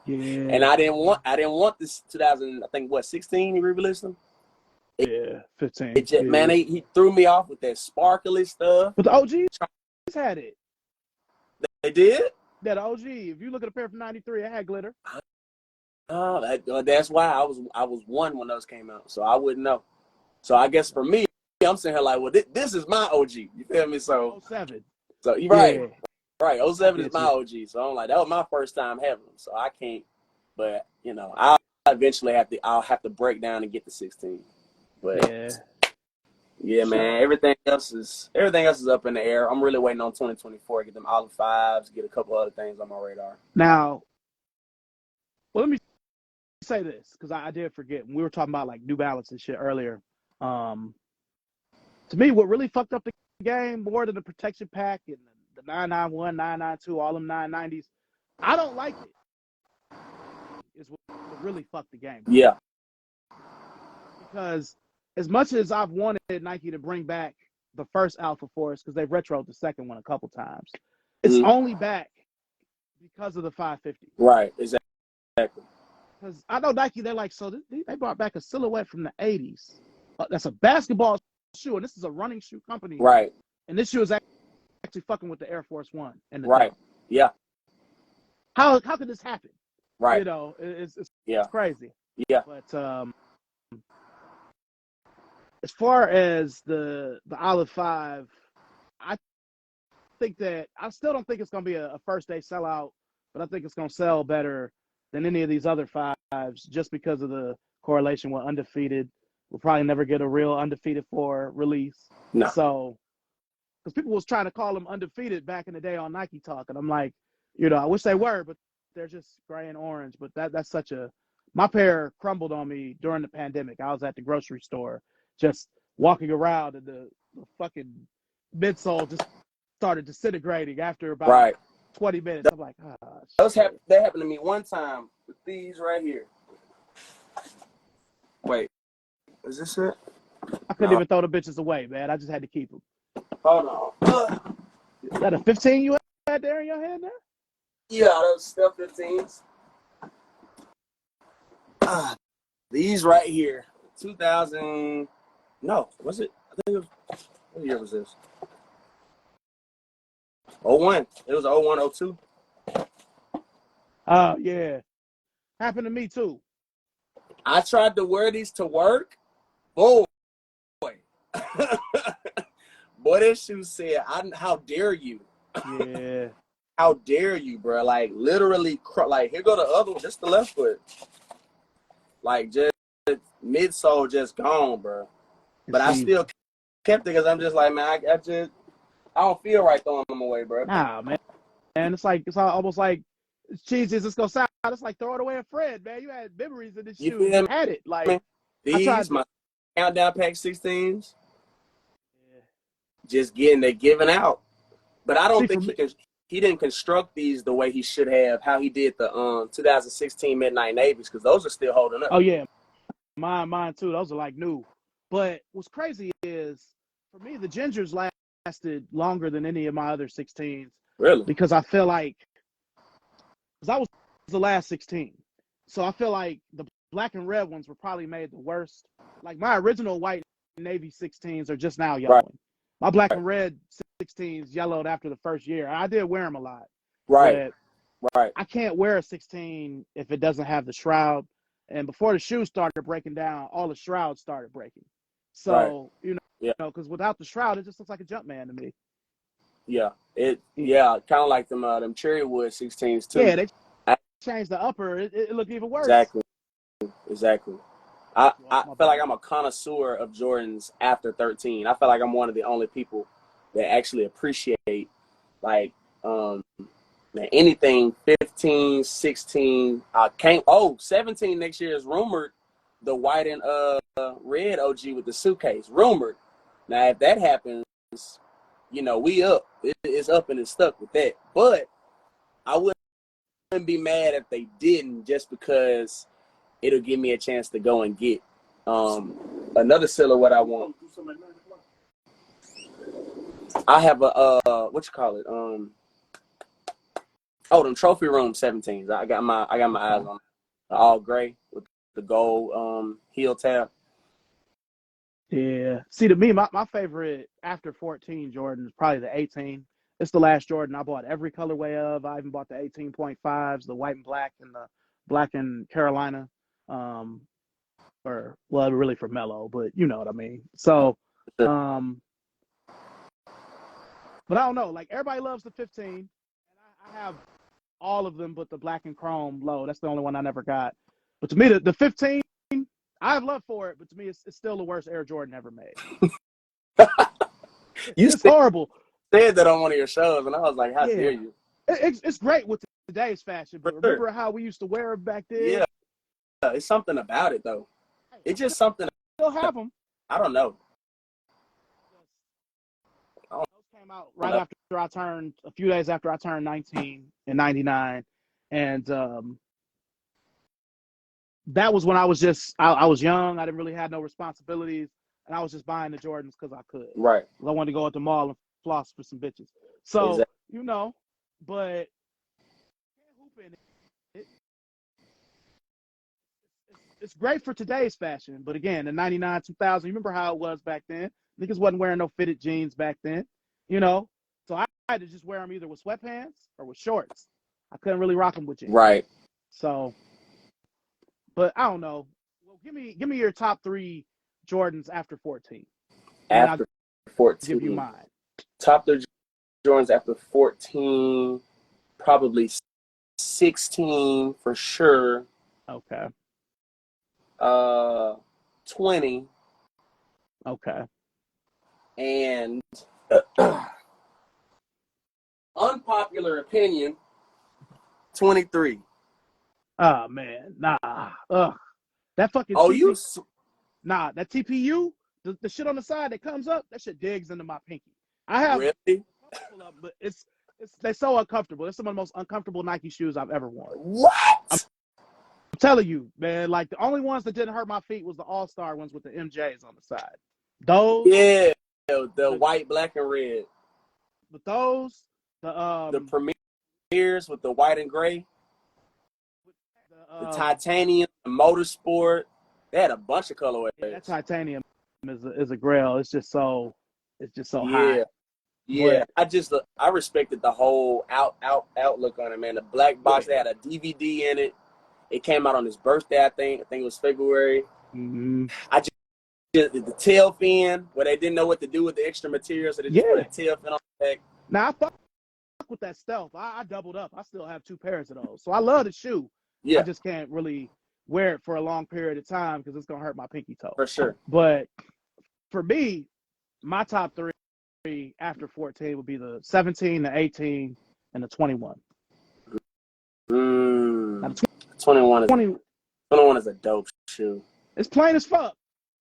[SPEAKER 1] Yeah.
[SPEAKER 2] And I didn't want this 2000, I think what, 16 he re-released them?
[SPEAKER 1] Yeah, 15.
[SPEAKER 2] It just, man, he threw me off with that sparkly stuff.
[SPEAKER 1] But the OGs had it.
[SPEAKER 2] They did?
[SPEAKER 1] That OG, if you look at a pair from '93, it had glitter.
[SPEAKER 2] Oh, that's why I was one when those came out, so I wouldn't know. So I guess for me, I'm sitting here like, well, this is my OG. You feel me? So
[SPEAKER 1] 07.
[SPEAKER 2] So you're right.
[SPEAKER 1] Yeah.
[SPEAKER 2] Right. 07 is my OG. So I'm like, that was my first time having them. So I can't, but you know, I'll have to break down and get the 16. But yeah, man, everything else is up in the air. I'm really waiting on 2024, get them Olive 5s, get a couple other things on my radar.
[SPEAKER 1] Now, well, let me say this, because I did forget when we were talking about like New Balance and shit earlier. To me, what really fucked up the game more than the protection pack and the 991, 992, all them 990s, I don't like it. Is what really fucked the game.
[SPEAKER 2] Yeah.
[SPEAKER 1] Because as much as I've wanted Nike to bring back the first Alpha Force, because they've retroed the second one a couple times, it's only back because of the 550.
[SPEAKER 2] Right, exactly.
[SPEAKER 1] Because I know Nike, they're like, so they brought back a silhouette from the 80s. That's a basketball shoe, and this is a running shoe company.
[SPEAKER 2] Right.
[SPEAKER 1] And this shoe is actually fucking with the Air Force One. And the
[SPEAKER 2] right. Yeah.
[SPEAKER 1] How could this happen?
[SPEAKER 2] Right.
[SPEAKER 1] You know, it's crazy.
[SPEAKER 2] Yeah.
[SPEAKER 1] But as far as the Olive 5, I still don't think it's going to be a first day sellout, but I think it's going to sell better than any of these other 5s just because of the correlation with undefeated. We'll probably never get a real undefeated 4 release.
[SPEAKER 2] No.
[SPEAKER 1] So, because people was trying to call them undefeated back in the day on Nike Talk, and I'm like, you know, I wish they were, but they're just gray and orange. But that's such a – my pair crumbled on me during the pandemic. I was at the grocery store just walking around, and the fucking midsole just started disintegrating after about 20 minutes. I'm like,
[SPEAKER 2] that happened to me one time with these right here. Wait, is this it?
[SPEAKER 1] I couldn't even throw the bitches away, man. I just had to keep them.
[SPEAKER 2] Hold on.
[SPEAKER 1] Is that a 15 you had there in your hand there?
[SPEAKER 2] Yeah, those Steph 15s. These right here, 2000. No, was it? I think it was. What year was this? 01. It was 01, 02.
[SPEAKER 1] Oh, yeah. Happened to me, too.
[SPEAKER 2] I tried to wear these to work. Boy. Boy, this shoe said, how dare you?
[SPEAKER 1] Yeah.
[SPEAKER 2] How dare you, bro? Like, literally, like, here go the other one, just the left foot. Like, just midsole just gone, bro. But I still kept it because I'm just like, man, I don't feel right throwing them away, bro.
[SPEAKER 1] Nah, man. And it's almost like it's cheesy as it's gonna sound. It's like throwing away a friend, man. You had memories of this shoe. You had it. Like
[SPEAKER 2] these, my Countdown Pack 16s, just they're giving out. But I don't think he didn't construct these the way he should have. How he did the 2016 Midnight Navies, because those are still holding up.
[SPEAKER 1] Oh yeah, mine too. Those are like new. But what's crazy is, for me, the Gingers lasted longer than any of my other 16s.
[SPEAKER 2] Really?
[SPEAKER 1] Because I feel like, because I was the last 16. So I feel like the black and red ones were probably made the worst. Like my original white and navy 16s are just now yellowing. Right. My black and red 16s yellowed after the first year. I did wear them a lot.
[SPEAKER 2] Right. Right.
[SPEAKER 1] I can't wear a 16 if it doesn't have the shroud. And before the shoes started breaking down, all the shrouds started breaking.
[SPEAKER 2] Right.
[SPEAKER 1] So,
[SPEAKER 2] Yeah.
[SPEAKER 1] because without the shroud, it just looks like a Jumpman to me.
[SPEAKER 2] Yeah. Kind of like them Cherrywood 16s too.
[SPEAKER 1] Yeah, they changed the upper. It looked even worse.
[SPEAKER 2] Exactly. Exactly. I
[SPEAKER 1] Oh,
[SPEAKER 2] I
[SPEAKER 1] my
[SPEAKER 2] feel like
[SPEAKER 1] bad.
[SPEAKER 2] I'm a connoisseur of Jordans after 13. I feel like I'm one of the only people that actually appreciate like man, anything 15, 16. I can't 17 next year is rumored, the white and red OG with the suitcase. Rumored. Now if that happens, we up. It's up and it's stuck with that. But I wouldn't be mad if they didn't, just because it'll give me a chance to go and get another silhouette I want. I have a what you call it? Them trophy room 17s. I got my eyes on all gray with the gold heel tab.
[SPEAKER 1] Yeah. See, to me, my favorite after 14 Jordan is probably the 18. It's the last Jordan I bought every colorway of. I even bought the 18.5s, the white and black, and the black and Carolina. Um, really for Mellow, but you know what I mean. So, um, but I don't know. Like, everybody loves the 15, and I have all of them, but the black and chrome low. That's the only one I never got. But to me, the 15, I have love for it, but to me, it's still the worst Air Jordan ever made.
[SPEAKER 2] You
[SPEAKER 1] It's horrible.
[SPEAKER 2] said that on one of your shows, and I was like, how dare you?
[SPEAKER 1] It's great with today's fashion,
[SPEAKER 2] For
[SPEAKER 1] but
[SPEAKER 2] sure.
[SPEAKER 1] remember how we used to wear it back then?
[SPEAKER 2] Yeah, it's something about it though. It's just something.
[SPEAKER 1] Still have them.
[SPEAKER 2] I don't know.
[SPEAKER 1] Those came out right after a few days after I turned 19 in '99, and that was when I was I was young. I didn't really have no responsibilities, and I was just buying the Jordans because I could.
[SPEAKER 2] Right.
[SPEAKER 1] I wanted to go at the mall and floss for some bitches. So
[SPEAKER 2] Exactly.
[SPEAKER 1] but it's great for today's fashion. But again, in '99, 2000, you remember how it was back then? Niggas wasn't wearing no fitted jeans back then, you know. So I had to just wear them either with sweatpants or with shorts. I couldn't really rock them with jeans.
[SPEAKER 2] Right.
[SPEAKER 1] So, but I don't know. Well, give me your top 3 Jordans after 14, and then
[SPEAKER 2] After
[SPEAKER 1] I'll
[SPEAKER 2] 14,
[SPEAKER 1] give you mine.
[SPEAKER 2] top 3 Jordans after 14, probably 16 for sure.
[SPEAKER 1] Okay.
[SPEAKER 2] 20.
[SPEAKER 1] Okay.
[SPEAKER 2] And unpopular opinion, 23.
[SPEAKER 1] Oh man, nah. Ugh. That fucking
[SPEAKER 2] Oh,
[SPEAKER 1] Nah, that TPU, the shit on the side that comes up, that shit digs into my pinky. I have
[SPEAKER 2] really?
[SPEAKER 1] But they're so uncomfortable. It's some of the most uncomfortable Nike shoes I've ever worn.
[SPEAKER 2] What?
[SPEAKER 1] I'm telling you, man. Like, the only ones that didn't hurt my feet was the All-Star ones with the MJs on the side. Those,
[SPEAKER 2] Yeah, the white, black, and red.
[SPEAKER 1] but those,
[SPEAKER 2] The Premiers with the white and gray. The titanium, the motorsport. They had a bunch of colorways.
[SPEAKER 1] Yeah, that titanium is a grail. It's just so hot.
[SPEAKER 2] Yeah,
[SPEAKER 1] But
[SPEAKER 2] I respected the whole outlook on it, man. The black box, they had a DVD in it. It came out on his birthday, I think. I think it was February.
[SPEAKER 1] Mm-hmm.
[SPEAKER 2] I just the tail fin, where they didn't know what to do with the extra material, so they just put a tail fin on the back.
[SPEAKER 1] Now I fuck with that stealth. I doubled up. I still have 2 pairs of those, so I love the shoe.
[SPEAKER 2] Yeah,
[SPEAKER 1] I just can't really wear it for a long period of time because it's gonna hurt my pinky toe.
[SPEAKER 2] for sure.
[SPEAKER 1] But for me, my top 3 after 14 would be the 17, the 18, and the 21. Now, the
[SPEAKER 2] 21 is a dope shoe.
[SPEAKER 1] It's plain as fuck,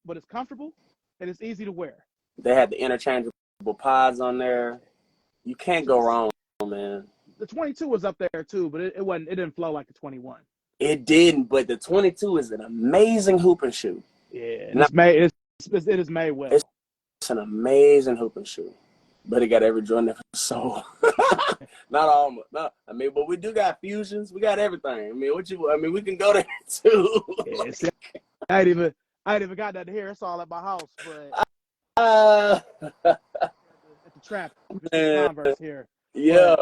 [SPEAKER 1] but it's comfortable and it's easy to wear.
[SPEAKER 2] They had the interchangeable pods on there. You can't go wrong, man.
[SPEAKER 1] The 22 was up there too, but it wasn't. It didn't flow like the 21.
[SPEAKER 2] It didn't, but the 22 is an amazing hooping shoe.
[SPEAKER 1] Yeah, and it is made well.
[SPEAKER 2] It's an amazing hooping shoe, but it got every joint ever sold. Not all, no. I mean, but we do got fusions. We got everything. I mean, we can go there too.
[SPEAKER 1] Yeah, see, I ain't even got that here. It's all at my house, but at the trap, Converse here.
[SPEAKER 2] Yeah.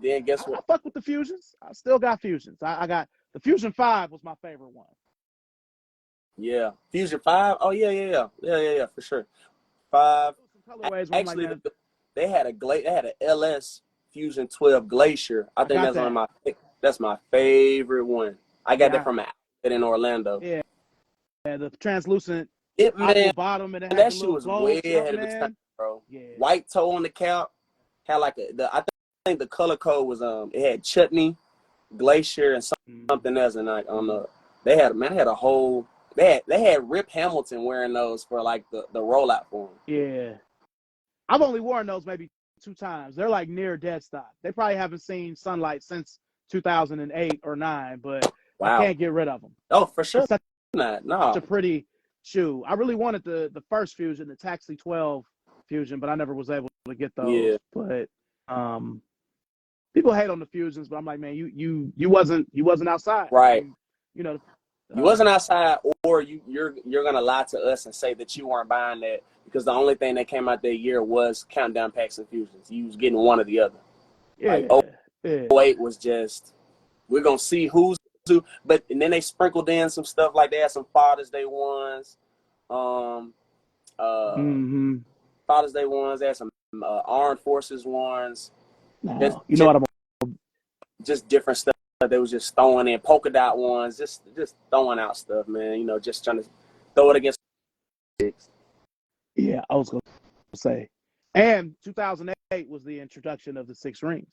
[SPEAKER 2] Then guess
[SPEAKER 1] I
[SPEAKER 2] what?
[SPEAKER 1] fuck with the Fusions. I still got Fusions. I got the Fusion 5 was my favorite one.
[SPEAKER 2] Yeah, Fusion 5. Oh yeah, for sure. 5.
[SPEAKER 1] Some colorways where I'm like,
[SPEAKER 2] Actually,
[SPEAKER 1] man,
[SPEAKER 2] they had an LS Fusion 12 Glacier. I
[SPEAKER 1] I
[SPEAKER 2] think
[SPEAKER 1] got
[SPEAKER 2] that's
[SPEAKER 1] that.
[SPEAKER 2] that's my favorite one. I got that
[SPEAKER 1] Yeah,
[SPEAKER 2] from an outlet in Orlando.
[SPEAKER 1] yeah, the translucent
[SPEAKER 2] It
[SPEAKER 1] aqua
[SPEAKER 2] man,
[SPEAKER 1] bottom, and it had
[SPEAKER 2] that
[SPEAKER 1] the
[SPEAKER 2] shit
[SPEAKER 1] little
[SPEAKER 2] was way
[SPEAKER 1] bulbs up,
[SPEAKER 2] ahead of its time,
[SPEAKER 1] man.
[SPEAKER 2] bro.
[SPEAKER 1] Yeah.
[SPEAKER 2] White toe on the cap had like I think the color code was it had chutney, glacier, and something else, and like on the they had a whole they had Rip Hamilton wearing those for like the rollout for him.
[SPEAKER 1] Yeah. I've only worn those maybe 2 times. They're like near dead stock. They probably haven't seen sunlight since 2008 or 9, but I
[SPEAKER 2] Wow.
[SPEAKER 1] can't get rid of them.
[SPEAKER 2] Oh, for sure.
[SPEAKER 1] It's such
[SPEAKER 2] No.
[SPEAKER 1] a pretty shoe. I really wanted the first Fusion, the Taxi 12 Fusion, but I never was able to get those.
[SPEAKER 2] Yeah.
[SPEAKER 1] But people hate on the Fusions, but I'm like, man, you wasn't outside.
[SPEAKER 2] Right.
[SPEAKER 1] You know,
[SPEAKER 2] You wasn't outside, or you're gonna lie to us and say that you weren't buying that because the only thing that came out that year was Countdown Packs and Fusions. You was getting one or the other.
[SPEAKER 1] yeah,
[SPEAKER 2] Like
[SPEAKER 1] yeah.
[SPEAKER 2] 08 was just we're gonna see who's who. But and then they sprinkled in some stuff like they had some Father's Day ones, Father's Day ones. They had some Armed Forces ones.
[SPEAKER 1] No, you know what I'm
[SPEAKER 2] just different stuff that they was just throwing in polka dot ones, just throwing out stuff, man. You know, just trying to throw it against.
[SPEAKER 1] Yeah, I was gonna say, and 2008 was the introduction of the 6 rings.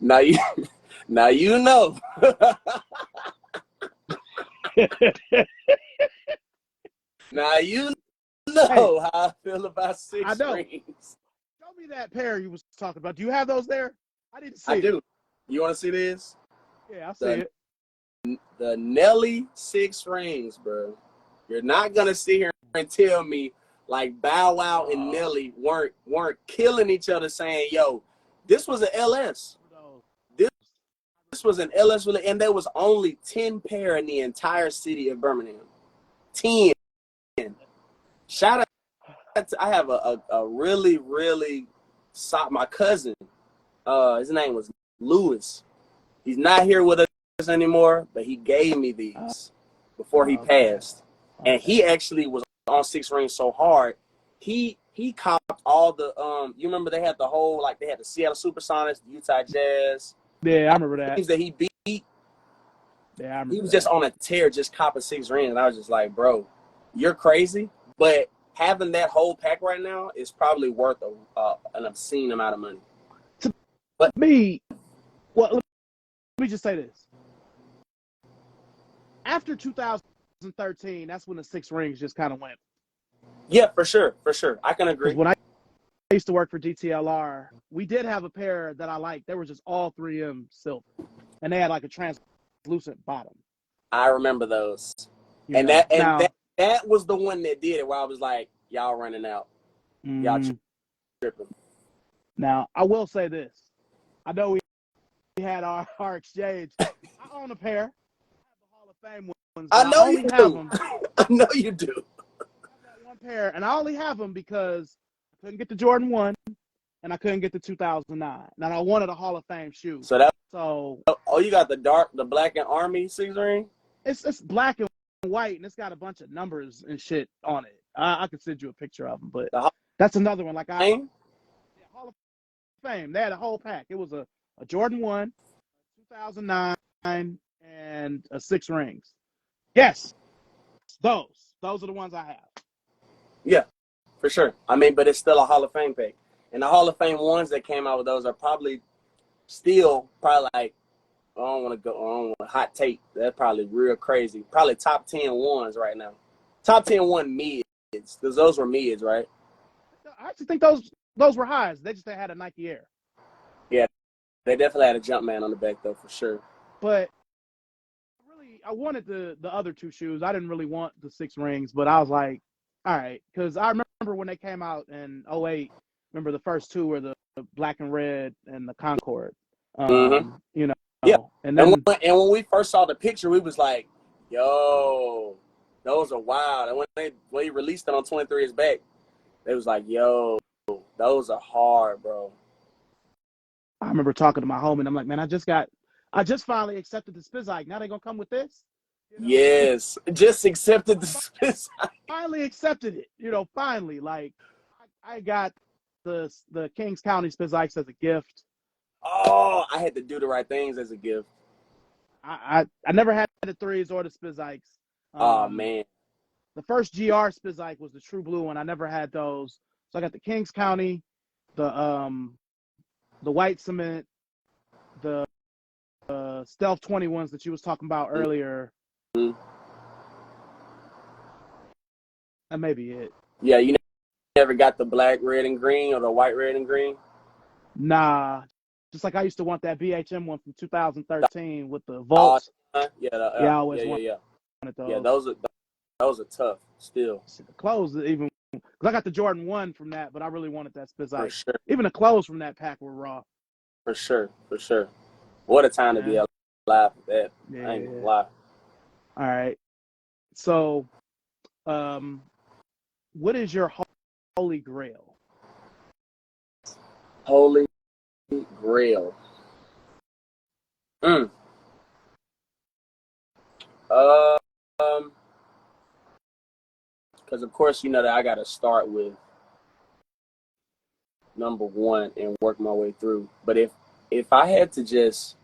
[SPEAKER 2] now you know. Now you know how I feel about 6 rings.
[SPEAKER 1] Show me that pair you was talking about. Do you have those there? I didn't see
[SPEAKER 2] I
[SPEAKER 1] it.
[SPEAKER 2] do. You want to see this?
[SPEAKER 1] Yeah, I see it.
[SPEAKER 2] The Nelly 6 rings, bro. You're not gonna sit here and tell me like Bow Wow and Nelly weren't killing each other, saying, "Yo, this was an LS. This was an LS, and there was only 10 pair in the entire city of Birmingham. 10. Shout out to, I have a really my cousin. His name was Lewis. He's not here with us anymore, but he gave me these before he passed. And he actually was on 6 rings so hard, he copped all the you remember they had the whole, like they had the Seattle Supersonics, the Utah Jazz.
[SPEAKER 1] Yeah, I remember that.
[SPEAKER 2] Teams that he beat.
[SPEAKER 1] Yeah, I remember
[SPEAKER 2] he was
[SPEAKER 1] that.
[SPEAKER 2] just on a tear, just copping 6 rings. And I was just like, bro, you're crazy. But having that whole pack right now is probably worth an obscene amount of money.
[SPEAKER 1] But me, well, let me just say this. After 2013, that's when the 6 rings just kind of went.
[SPEAKER 2] Yeah, for sure. I can agree.
[SPEAKER 1] When I used to work for DTLR, we did have a pair that I liked. They were just all 3M silver, and they had like a translucent bottom.
[SPEAKER 2] I remember those. That was the one that did it, where I was like, y'all running out. Y'all tripping.
[SPEAKER 1] Now, I will say this. I know we had our exchange. I own a pair. I have the Hall of Fame ones.
[SPEAKER 2] I know you do.
[SPEAKER 1] Them.
[SPEAKER 2] I know you do.
[SPEAKER 1] I have that one pair, and I only have them because I couldn't get the Jordan 1, and I couldn't get the 2009. Now, I wanted a Hall of Fame shoe.
[SPEAKER 2] Oh, you got the black and army 6 ring?
[SPEAKER 1] It's black and white, and it's got a bunch of numbers and shit on it. I could send you a picture of them, but that's another one. Like Hall of Fame, they had a whole pack. It was a Jordan 1, 2009, and a 6 rings. Yes, those are the ones I have.
[SPEAKER 2] Yeah, for sure. I mean, but it's still a Hall of Fame pack, and the Hall of Fame ones that came out with those are probably like, I don't want to go on a hot take. That's probably real crazy. Probably top 10 ones right now. Top 10 one mids, because those were mids, right?
[SPEAKER 1] I actually think those were highs. They just had a Nike Air.
[SPEAKER 2] Yeah, they definitely had a Jumpman on the back, though, for sure.
[SPEAKER 1] But I wanted the other 2 shoes. I didn't really want the 6 rings, but I was like, all right, because I remember when they came out in 08. Remember the first 2 were the black and red and the Concord. You know.
[SPEAKER 2] Yeah,
[SPEAKER 1] and then
[SPEAKER 2] when we first saw the picture, we was like, "Yo, those are wild." And when he released it on 23's back, they was like, "Yo, those are hard, bro."
[SPEAKER 1] I remember talking to my homie, and I'm like, man, I just finally accepted the Spizike. Now they're gonna come with this, you know?
[SPEAKER 2] Yes, just accepted the space.
[SPEAKER 1] Finally accepted it, finally. Like, I got the Kings County Spizikes as a gift.
[SPEAKER 2] Oh, I had to do the right things as a gift.
[SPEAKER 1] I never had the threes or the Spizikes.
[SPEAKER 2] Oh
[SPEAKER 1] Um,
[SPEAKER 2] man.
[SPEAKER 1] the first GR Spizike was the True Blue one. I never had those. So I got the Kings County, the white cement, the Stealth 21s that you was talking about earlier.
[SPEAKER 2] Mm-hmm.
[SPEAKER 1] That may be it.
[SPEAKER 2] Yeah, you never got the black, red, and green or the white, red, and green?
[SPEAKER 1] Nah. Just like I used to want that BHM one from 2013 with the
[SPEAKER 2] Oh,
[SPEAKER 1] Volts.
[SPEAKER 2] yeah,
[SPEAKER 1] Yeah, I
[SPEAKER 2] yeah,
[SPEAKER 1] always
[SPEAKER 2] yeah,
[SPEAKER 1] wanted
[SPEAKER 2] yeah. Yeah,
[SPEAKER 1] those.
[SPEAKER 2] those are tough still.
[SPEAKER 1] The clothes, even because I got the Jordan 1 from that, but I really wanted that
[SPEAKER 2] For
[SPEAKER 1] Spizike.
[SPEAKER 2] sure.
[SPEAKER 1] Even the clothes from that pack were raw.
[SPEAKER 2] For sure. For sure. What a time to be
[SPEAKER 1] Yeah.
[SPEAKER 2] alive with that.
[SPEAKER 1] Yeah.
[SPEAKER 2] I ain't gonna lie.
[SPEAKER 1] All right. So, what is your holy grail?
[SPEAKER 2] Holy Grail. Mm. Because of course you know that I got to start with number one and work my way through. But if I had to just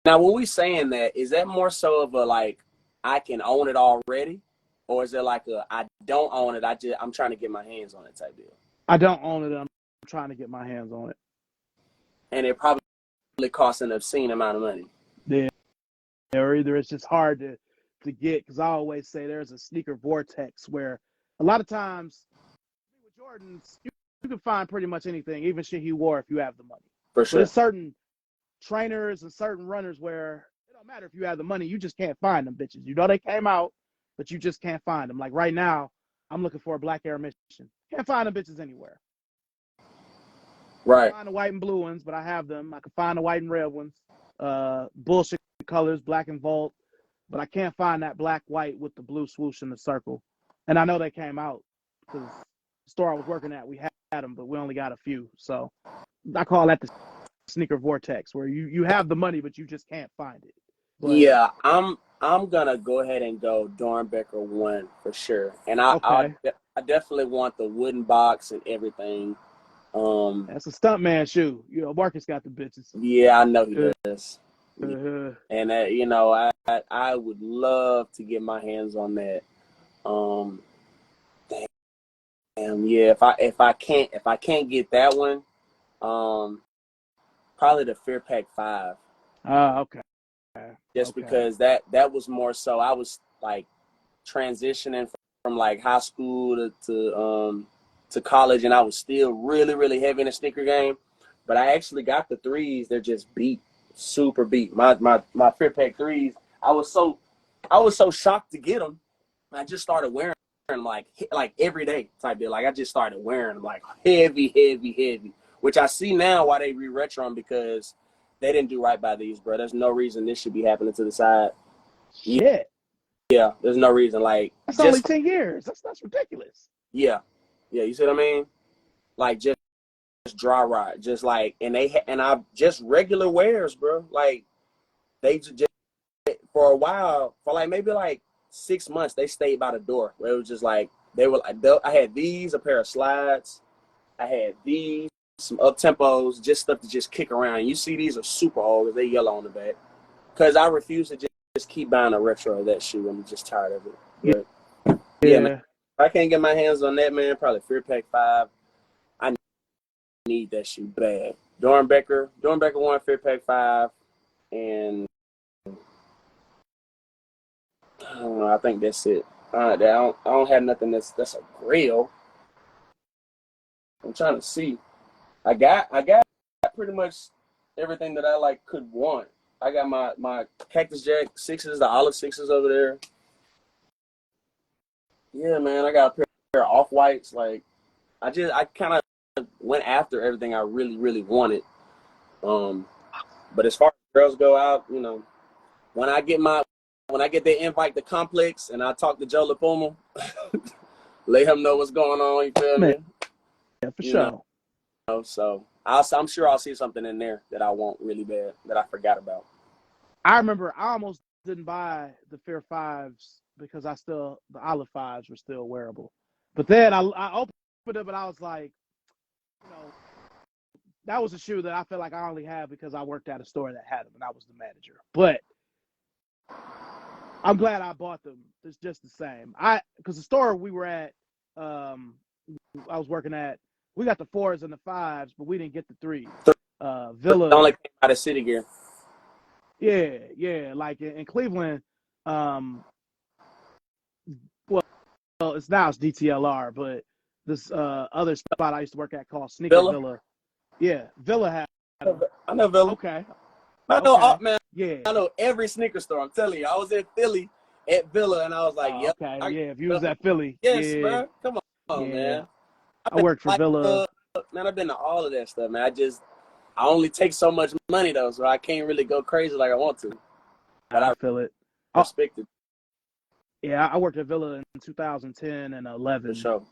[SPEAKER 2] now, when we saying that, is that more so of a like I can own it already, or is it like a I don't own it? I'm trying to get my hands on it type deal,
[SPEAKER 1] I don't own it. I'm trying to get my hands on it.
[SPEAKER 2] and it probably costs an obscene amount of money.
[SPEAKER 1] Yeah. Or either it's just hard to get, because I always say there's a sneaker vortex where a lot of times with Jordans, you can find pretty much anything, even shit he wore, if you have the money.
[SPEAKER 2] For
[SPEAKER 1] But
[SPEAKER 2] sure.
[SPEAKER 1] there's certain trainers and certain runners where it don't matter if you have the money, you just can't find them bitches. You know they came out, but you just can't find them. Like right now, I'm looking for a Black Air Mission. Can't find them bitches anywhere.
[SPEAKER 2] Right.
[SPEAKER 1] I find the white and blue ones, but I have them. I can find the white and red ones. Bullshit colors, black and Volt. But I can't find that black white with the blue swoosh in the circle. And I know they came out because the store I was working at, we had them, but we only got a few. So I call that the sneaker vortex, where you have the money, but you just can't find it. But
[SPEAKER 2] Yeah, I'm gonna go ahead and go Dornbecker 1 for sure, and
[SPEAKER 1] okay,
[SPEAKER 2] I definitely want the wooden box and everything.
[SPEAKER 1] that's a stuntman shoe. Marcus got the bitches.
[SPEAKER 2] Yeah, I know he does.
[SPEAKER 1] Uh,
[SPEAKER 2] And I would love to get my hands on that. Damn, yeah. If I can't get that one, probably the Fear Pack 5.
[SPEAKER 1] okay.
[SPEAKER 2] Just
[SPEAKER 1] Okay.
[SPEAKER 2] because that was more so I was like transitioning from like high school to college, and I was still really really heavy in the sneaker game. But I actually got the threes. They're just beat, super beat. My Fear Pack threes. I was so shocked to get them. I just started wearing them like every day type deal. Like I just started wearing them like heavy, heavy, heavy. Which I see now why they re-retro them, because they didn't do right by these, bro. There's no reason this should be happening to the side.
[SPEAKER 1] Shit.
[SPEAKER 2] Yeah, there's no reason. Like
[SPEAKER 1] That's only
[SPEAKER 2] just
[SPEAKER 1] 10 years. That's ridiculous.
[SPEAKER 2] yeah, you see what I mean? Like just dry rot, just like and I just regular wears, bro. Like they just for a while, for like maybe like 6 months, they stayed by the door. Where it was just like they were. I had these, a pair of slides. I had these, some up tempos, just stuff to just kick around. You see, these are super old. They yellow on the back. Because I refuse to just keep buying a retro of that shoe. I'm just tired of it. But yeah, man. If I can't get my hands on that, man, probably Fear Pack 5. I need that shoe bad. Dornbecker 1, Fear Pack 5, and I don't know. I think that's it. I don't have nothing that's a grail. I'm trying to see. I got pretty much everything that I like could want. I got my Cactus Jack 6s, the Olive 6s over there. Yeah, man, I got a pair of off-whites. Like, I kind of went after everything I really, really wanted. But as far as girls go out, when I get the invite to Complex and I talk to Joe LaPuma, let him know what's going on. You feel me?
[SPEAKER 1] Yeah, for sure.
[SPEAKER 2] So I'm sure I'll see something in there that I want really bad that I forgot about.
[SPEAKER 1] I remember I almost didn't buy the Fear Fives because the Olive Fives were still wearable. But then I opened it, but I was like, you know, that was a shoe that I feel like I only had because I worked at a store that had them and I was the manager. But I'm glad I bought them. It's just the same. Because the store we were at, I was working at, we got the 4s and the 5s, but we didn't get the 3s. Villa.
[SPEAKER 2] Don't like out of city gear.
[SPEAKER 1] Yeah. Like in Cleveland, well, it's DTLR, but this other spot I used to work at called Sneaker Villa. Yeah, Villa had them.
[SPEAKER 2] I know Villa.
[SPEAKER 1] Okay.
[SPEAKER 2] I know,
[SPEAKER 1] okay.
[SPEAKER 2] Man.
[SPEAKER 1] Yeah.
[SPEAKER 2] I know every sneaker store. I'm telling you, I was in Philly at Villa, and I was like, "Yep."
[SPEAKER 1] Okay. If you was at Philly.
[SPEAKER 2] Yes,
[SPEAKER 1] yeah.
[SPEAKER 2] bro. Come on,
[SPEAKER 1] yeah.
[SPEAKER 2] man.
[SPEAKER 1] I worked for Villa.
[SPEAKER 2] Man, I've been to all of that stuff, man. I only take so much money though, so I can't really go crazy like I want to. But
[SPEAKER 1] I feel it.
[SPEAKER 2] Respect it.
[SPEAKER 1] Yeah, I worked at Villa in 2010 and 11.
[SPEAKER 2] For sure.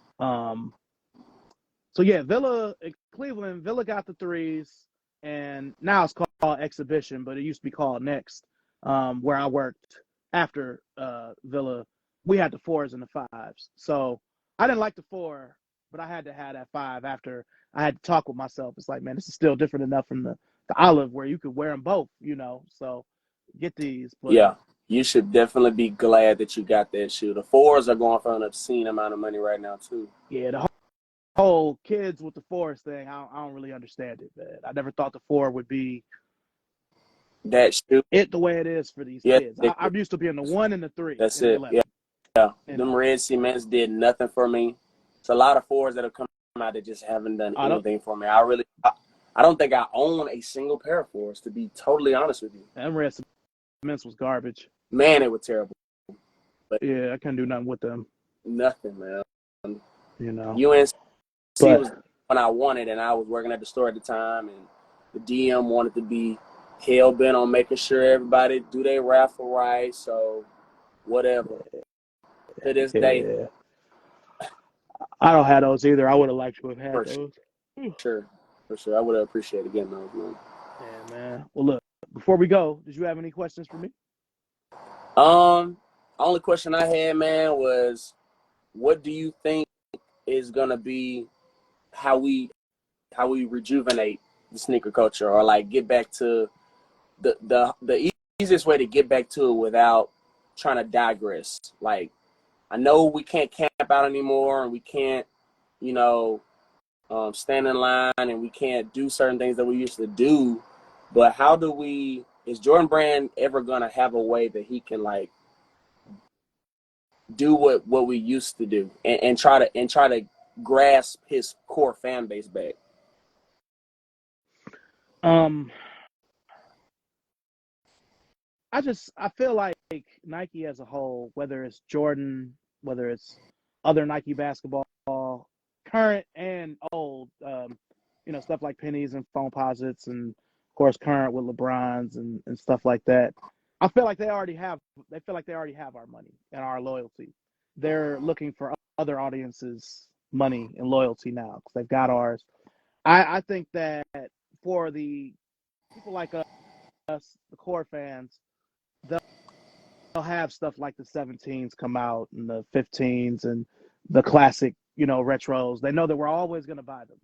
[SPEAKER 1] So yeah, Villa in Cleveland, Villa got the 3s, and now it's called Exhibition, but it used to be called Next. Where I worked after Villa, we had the 4s and the 5s. So I didn't like the 4, but I had to have that 5 after I had to talk with myself. It's like, man, this is still different enough from the Olive where you could wear them both, So get these. But
[SPEAKER 2] yeah, you should definitely be glad that you got that shoe. The 4s are going for an obscene amount of money right now too.
[SPEAKER 1] Yeah, the whole kids with the 4s thing, I don't really understand it, man. I never thought the 4 would be
[SPEAKER 2] that shoe.
[SPEAKER 1] The way it is for these kids. I'm used to being the 1 and the 3.
[SPEAKER 2] That's it. Yeah. Them Red Cements did nothing for me. It's a lot of 4s that have come out that just haven't done anything for me. I don't think I own a single pair of 4s, to be totally honest with you.
[SPEAKER 1] Them Red Cements was garbage.
[SPEAKER 2] Man, it was terrible.
[SPEAKER 1] But yeah, I couldn't do nothing with them.
[SPEAKER 2] Nothing, man.
[SPEAKER 1] UNC
[SPEAKER 2] was when I wanted, and I was working at the store at the time, and the DM wanted to be hell bent on making sure everybody do their raffle right. So whatever. To this day,
[SPEAKER 1] I don't have those either. I would have liked to have had those.
[SPEAKER 2] For sure. I would have appreciated getting those, man.
[SPEAKER 1] Yeah, man. Well, look, before we go, did you have any questions for me?
[SPEAKER 2] Only question I had, man, was what do you think is gonna be how we rejuvenate the sneaker culture, or like get back to the easiest way to get back to it without trying to digress? Like, I know we can't camp out anymore, and we can't, stand in line, and we can't do certain things that we used to do. But is Jordan Brand ever gonna have a way that he can like do what we used to do and try to grasp his core fan base back?
[SPEAKER 1] I feel like Nike as a whole, whether it's Jordan, whether it's other Nike basketball, current and old, stuff like pennies and phone posits, and of course current with LeBrons and stuff like that. I feel like they feel like they already have our money and our loyalty. They're looking for other audiences' money and loyalty now because they've got ours. I think that for the people like us, the core fans, they'll have stuff like the 17s come out and the 15s and the classic, retros. They know that we're always going to buy them.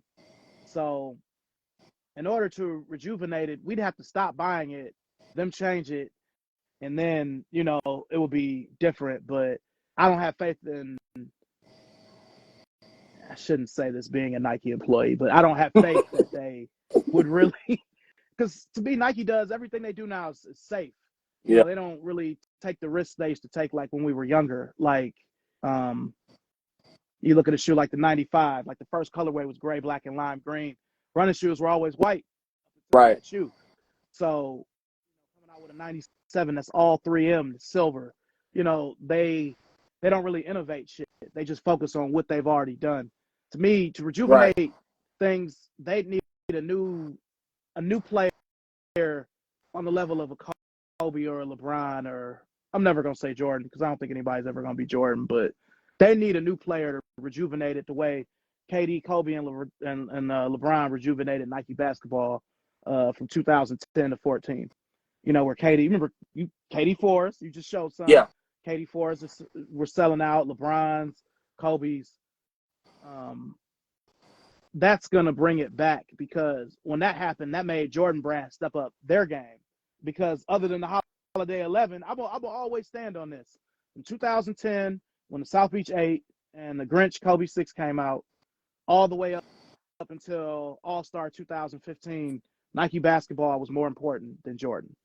[SPEAKER 1] So in order to rejuvenate it, we'd have to stop buying it, them change it, and then, it would be different. But I don't have faith in, I shouldn't say this being a Nike employee, but I don't have faith that they would really, because to me, Nike does everything they do now is safe. They don't really take the risks they used to take like when we were younger. Like, you look at a shoe like the 95, like the first colorway was gray, black, and lime green. Running shoes were always white.
[SPEAKER 2] Right.
[SPEAKER 1] Shoe. So coming out with a 97 that's all 3M, silver. They don't really innovate shit. They just focus on what they've already done. To me, to rejuvenate things, they need a new player on the level of a Kobe or a LeBron, or I'm never gonna say Jordan because I don't think anybody's ever gonna be Jordan, but they need a new player to rejuvenate it the way KD, Kobe, and LeBron rejuvenated Nike basketball from 2010 to 14. You know, where KD, remember KD fours, you just showed some.
[SPEAKER 2] Yeah.
[SPEAKER 1] KD fours were selling out. LeBron's, Kobe's. That's gonna bring it back, because when that happened, that made Jordan Brand step up their game. Because other than the Holiday 11, I will always stand on this. In 2010, when the South Beach 8 and the Grinch Kobe 6 came out, all the way up until All-Star 2015, Nike basketball was more important than Jordan.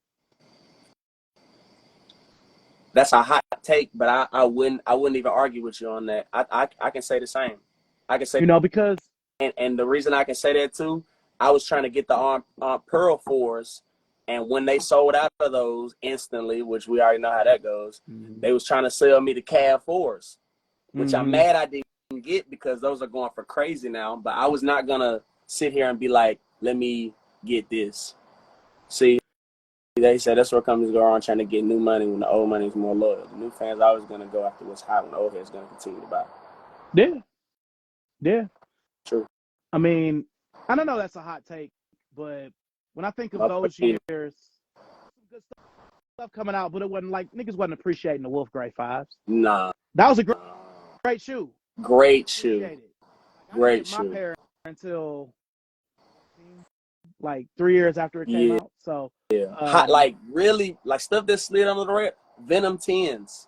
[SPEAKER 2] That's a hot take, but I wouldn't even argue with you on that. I can say the same. I can say,
[SPEAKER 1] you know, because
[SPEAKER 2] and the reason I can say that too, I was trying to get the Aunt Pearl 4s, and when they sold out of those instantly, which we already know how that goes, they was trying to sell me the Cavs 4s, which I'm mad I didn't get, because those are going for crazy now. But I was not gonna sit here and be like, let me get this. See, they said that's where companies go around trying to get new money when the old money is more loyal. The new fans are always going to go after what's hot when the old head's going to continue to buy.
[SPEAKER 1] Yeah.
[SPEAKER 2] True.
[SPEAKER 1] I mean, I don't know that's a hot take, but when I think of those years, some good stuff coming out, but it wasn't like niggas wasn't appreciating the Wolf Gray 5s.
[SPEAKER 2] Nah.
[SPEAKER 1] That was a great shoe.
[SPEAKER 2] Great shoe.
[SPEAKER 1] Like,
[SPEAKER 2] great
[SPEAKER 1] shoe.
[SPEAKER 2] My
[SPEAKER 1] pair until like 3 years after it came out. So
[SPEAKER 2] hot, like really, like stuff that slid under the red. Venom 10s.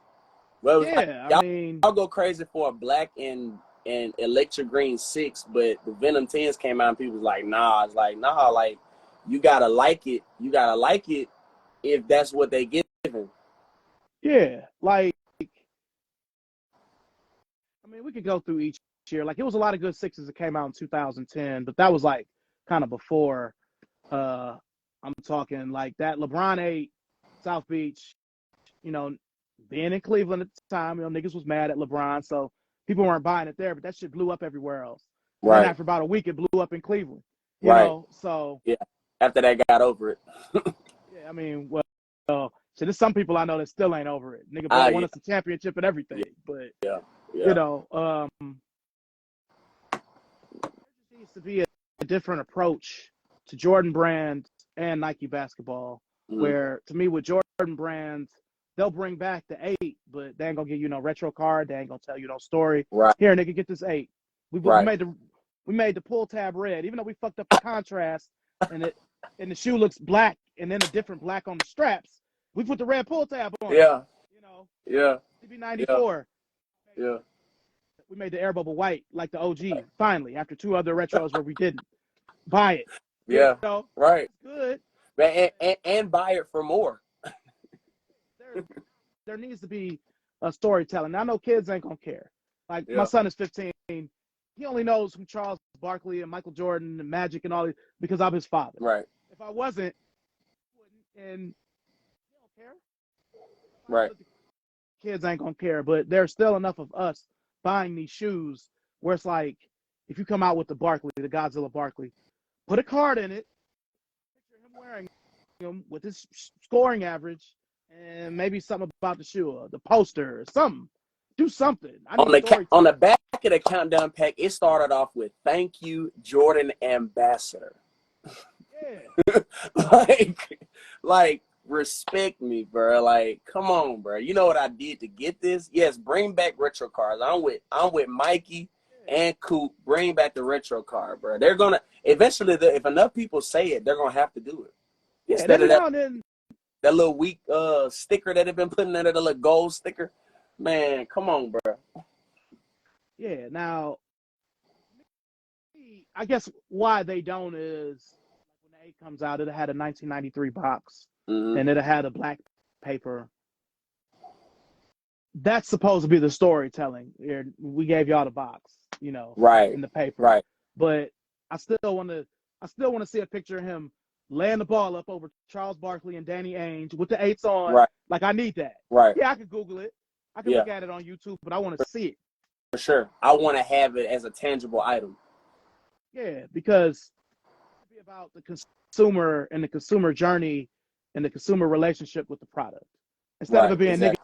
[SPEAKER 2] Well, I mean, y'all go crazy for a black and electric green 6, but the Venom 10s came out and people was like, nah. It's like, nah, like you gotta like it. You gotta like it if that's what they giving.
[SPEAKER 1] Yeah, like I mean, we could go through each year. Like it was a lot of good 6s that came out in 2010, but that was like kind of before. I'm talking like that LeBron 8, South Beach, you know, being in Cleveland at the time, you know, niggas was mad at LeBron, so people weren't buying it there, but that shit blew up everywhere else. And then after about a week, it blew up in Cleveland. You know, so
[SPEAKER 2] yeah. After that got over it.
[SPEAKER 1] Yeah, I mean, well, so there's some people I know that still ain't over it. Nigga ball won us the championship and everything, but you know, there needs to be a different approach to Jordan Brand and Nike basketball, where to me with Jordan Brand, they'll bring back the 8, but they ain't gonna give you no retro card. They ain't gonna tell you no story.
[SPEAKER 2] Right.
[SPEAKER 1] Here, nigga, get this 8. We made the pull tab red, even though we fucked up the contrast and the shoe looks black and then a different black on the straps. We put the red pull tab on.
[SPEAKER 2] Yeah.
[SPEAKER 1] You know.
[SPEAKER 2] Yeah.
[SPEAKER 1] CB94.
[SPEAKER 2] Yeah.
[SPEAKER 1] We made the air bubble white like the OG. Finally, after 2 other retros where we didn't buy it.
[SPEAKER 2] Yeah.
[SPEAKER 1] You know?
[SPEAKER 2] Right.
[SPEAKER 1] Good.
[SPEAKER 2] And buy it for more.
[SPEAKER 1] There needs to be a storytelling. Now, I know kids ain't gonna care. Like my son is 15. He only knows who Charles Barkley and Michael Jordan and Magic and all these because I'm his father.
[SPEAKER 2] Right.
[SPEAKER 1] If I wasn't, and he don't care.
[SPEAKER 2] Right.
[SPEAKER 1] Kids ain't gonna care, but there's still enough of us buying these shoes where it's like, if you come out with the Barkley, the Godzilla Barkley, put a card in it, picture him wearing them with his scoring average, and maybe something about the shoe, the poster, or something. Do something.
[SPEAKER 2] On the back of the countdown pack, it started off with "Thank you, Jordan Ambassador."
[SPEAKER 1] Yeah.
[SPEAKER 2] like respect me, bro. Like, come on, bro. You know what I did to get this? Yes, bring back retro cards. I'm with Mikey and Coop. Bring back the retro card, bro. They're gonna eventually. If enough people say it, they're gonna have to do it.
[SPEAKER 1] Yeah,
[SPEAKER 2] instead of that little weak sticker that they've been putting in there, the little gold sticker. Man, come on, bro.
[SPEAKER 1] Yeah. Now, I guess why they don't is when the 8 comes out, it had a 1993 box. And it had a black paper. That's supposed to be the storytelling. Here, we gave y'all the box, you know, in the paper.
[SPEAKER 2] Right.
[SPEAKER 1] But I still want to see a picture of him laying the ball up over Charles Barkley and Danny Ainge with the 8s on.
[SPEAKER 2] Right.
[SPEAKER 1] Like, I need that.
[SPEAKER 2] Right.
[SPEAKER 1] Yeah, I could Google it. I can look at it on YouTube, but I want to see it.
[SPEAKER 2] For sure. I want to have it as a tangible item.
[SPEAKER 1] Yeah, because it's be about the consumer and the consumer journey and the consumer relationship with the product. Instead of it being nigga,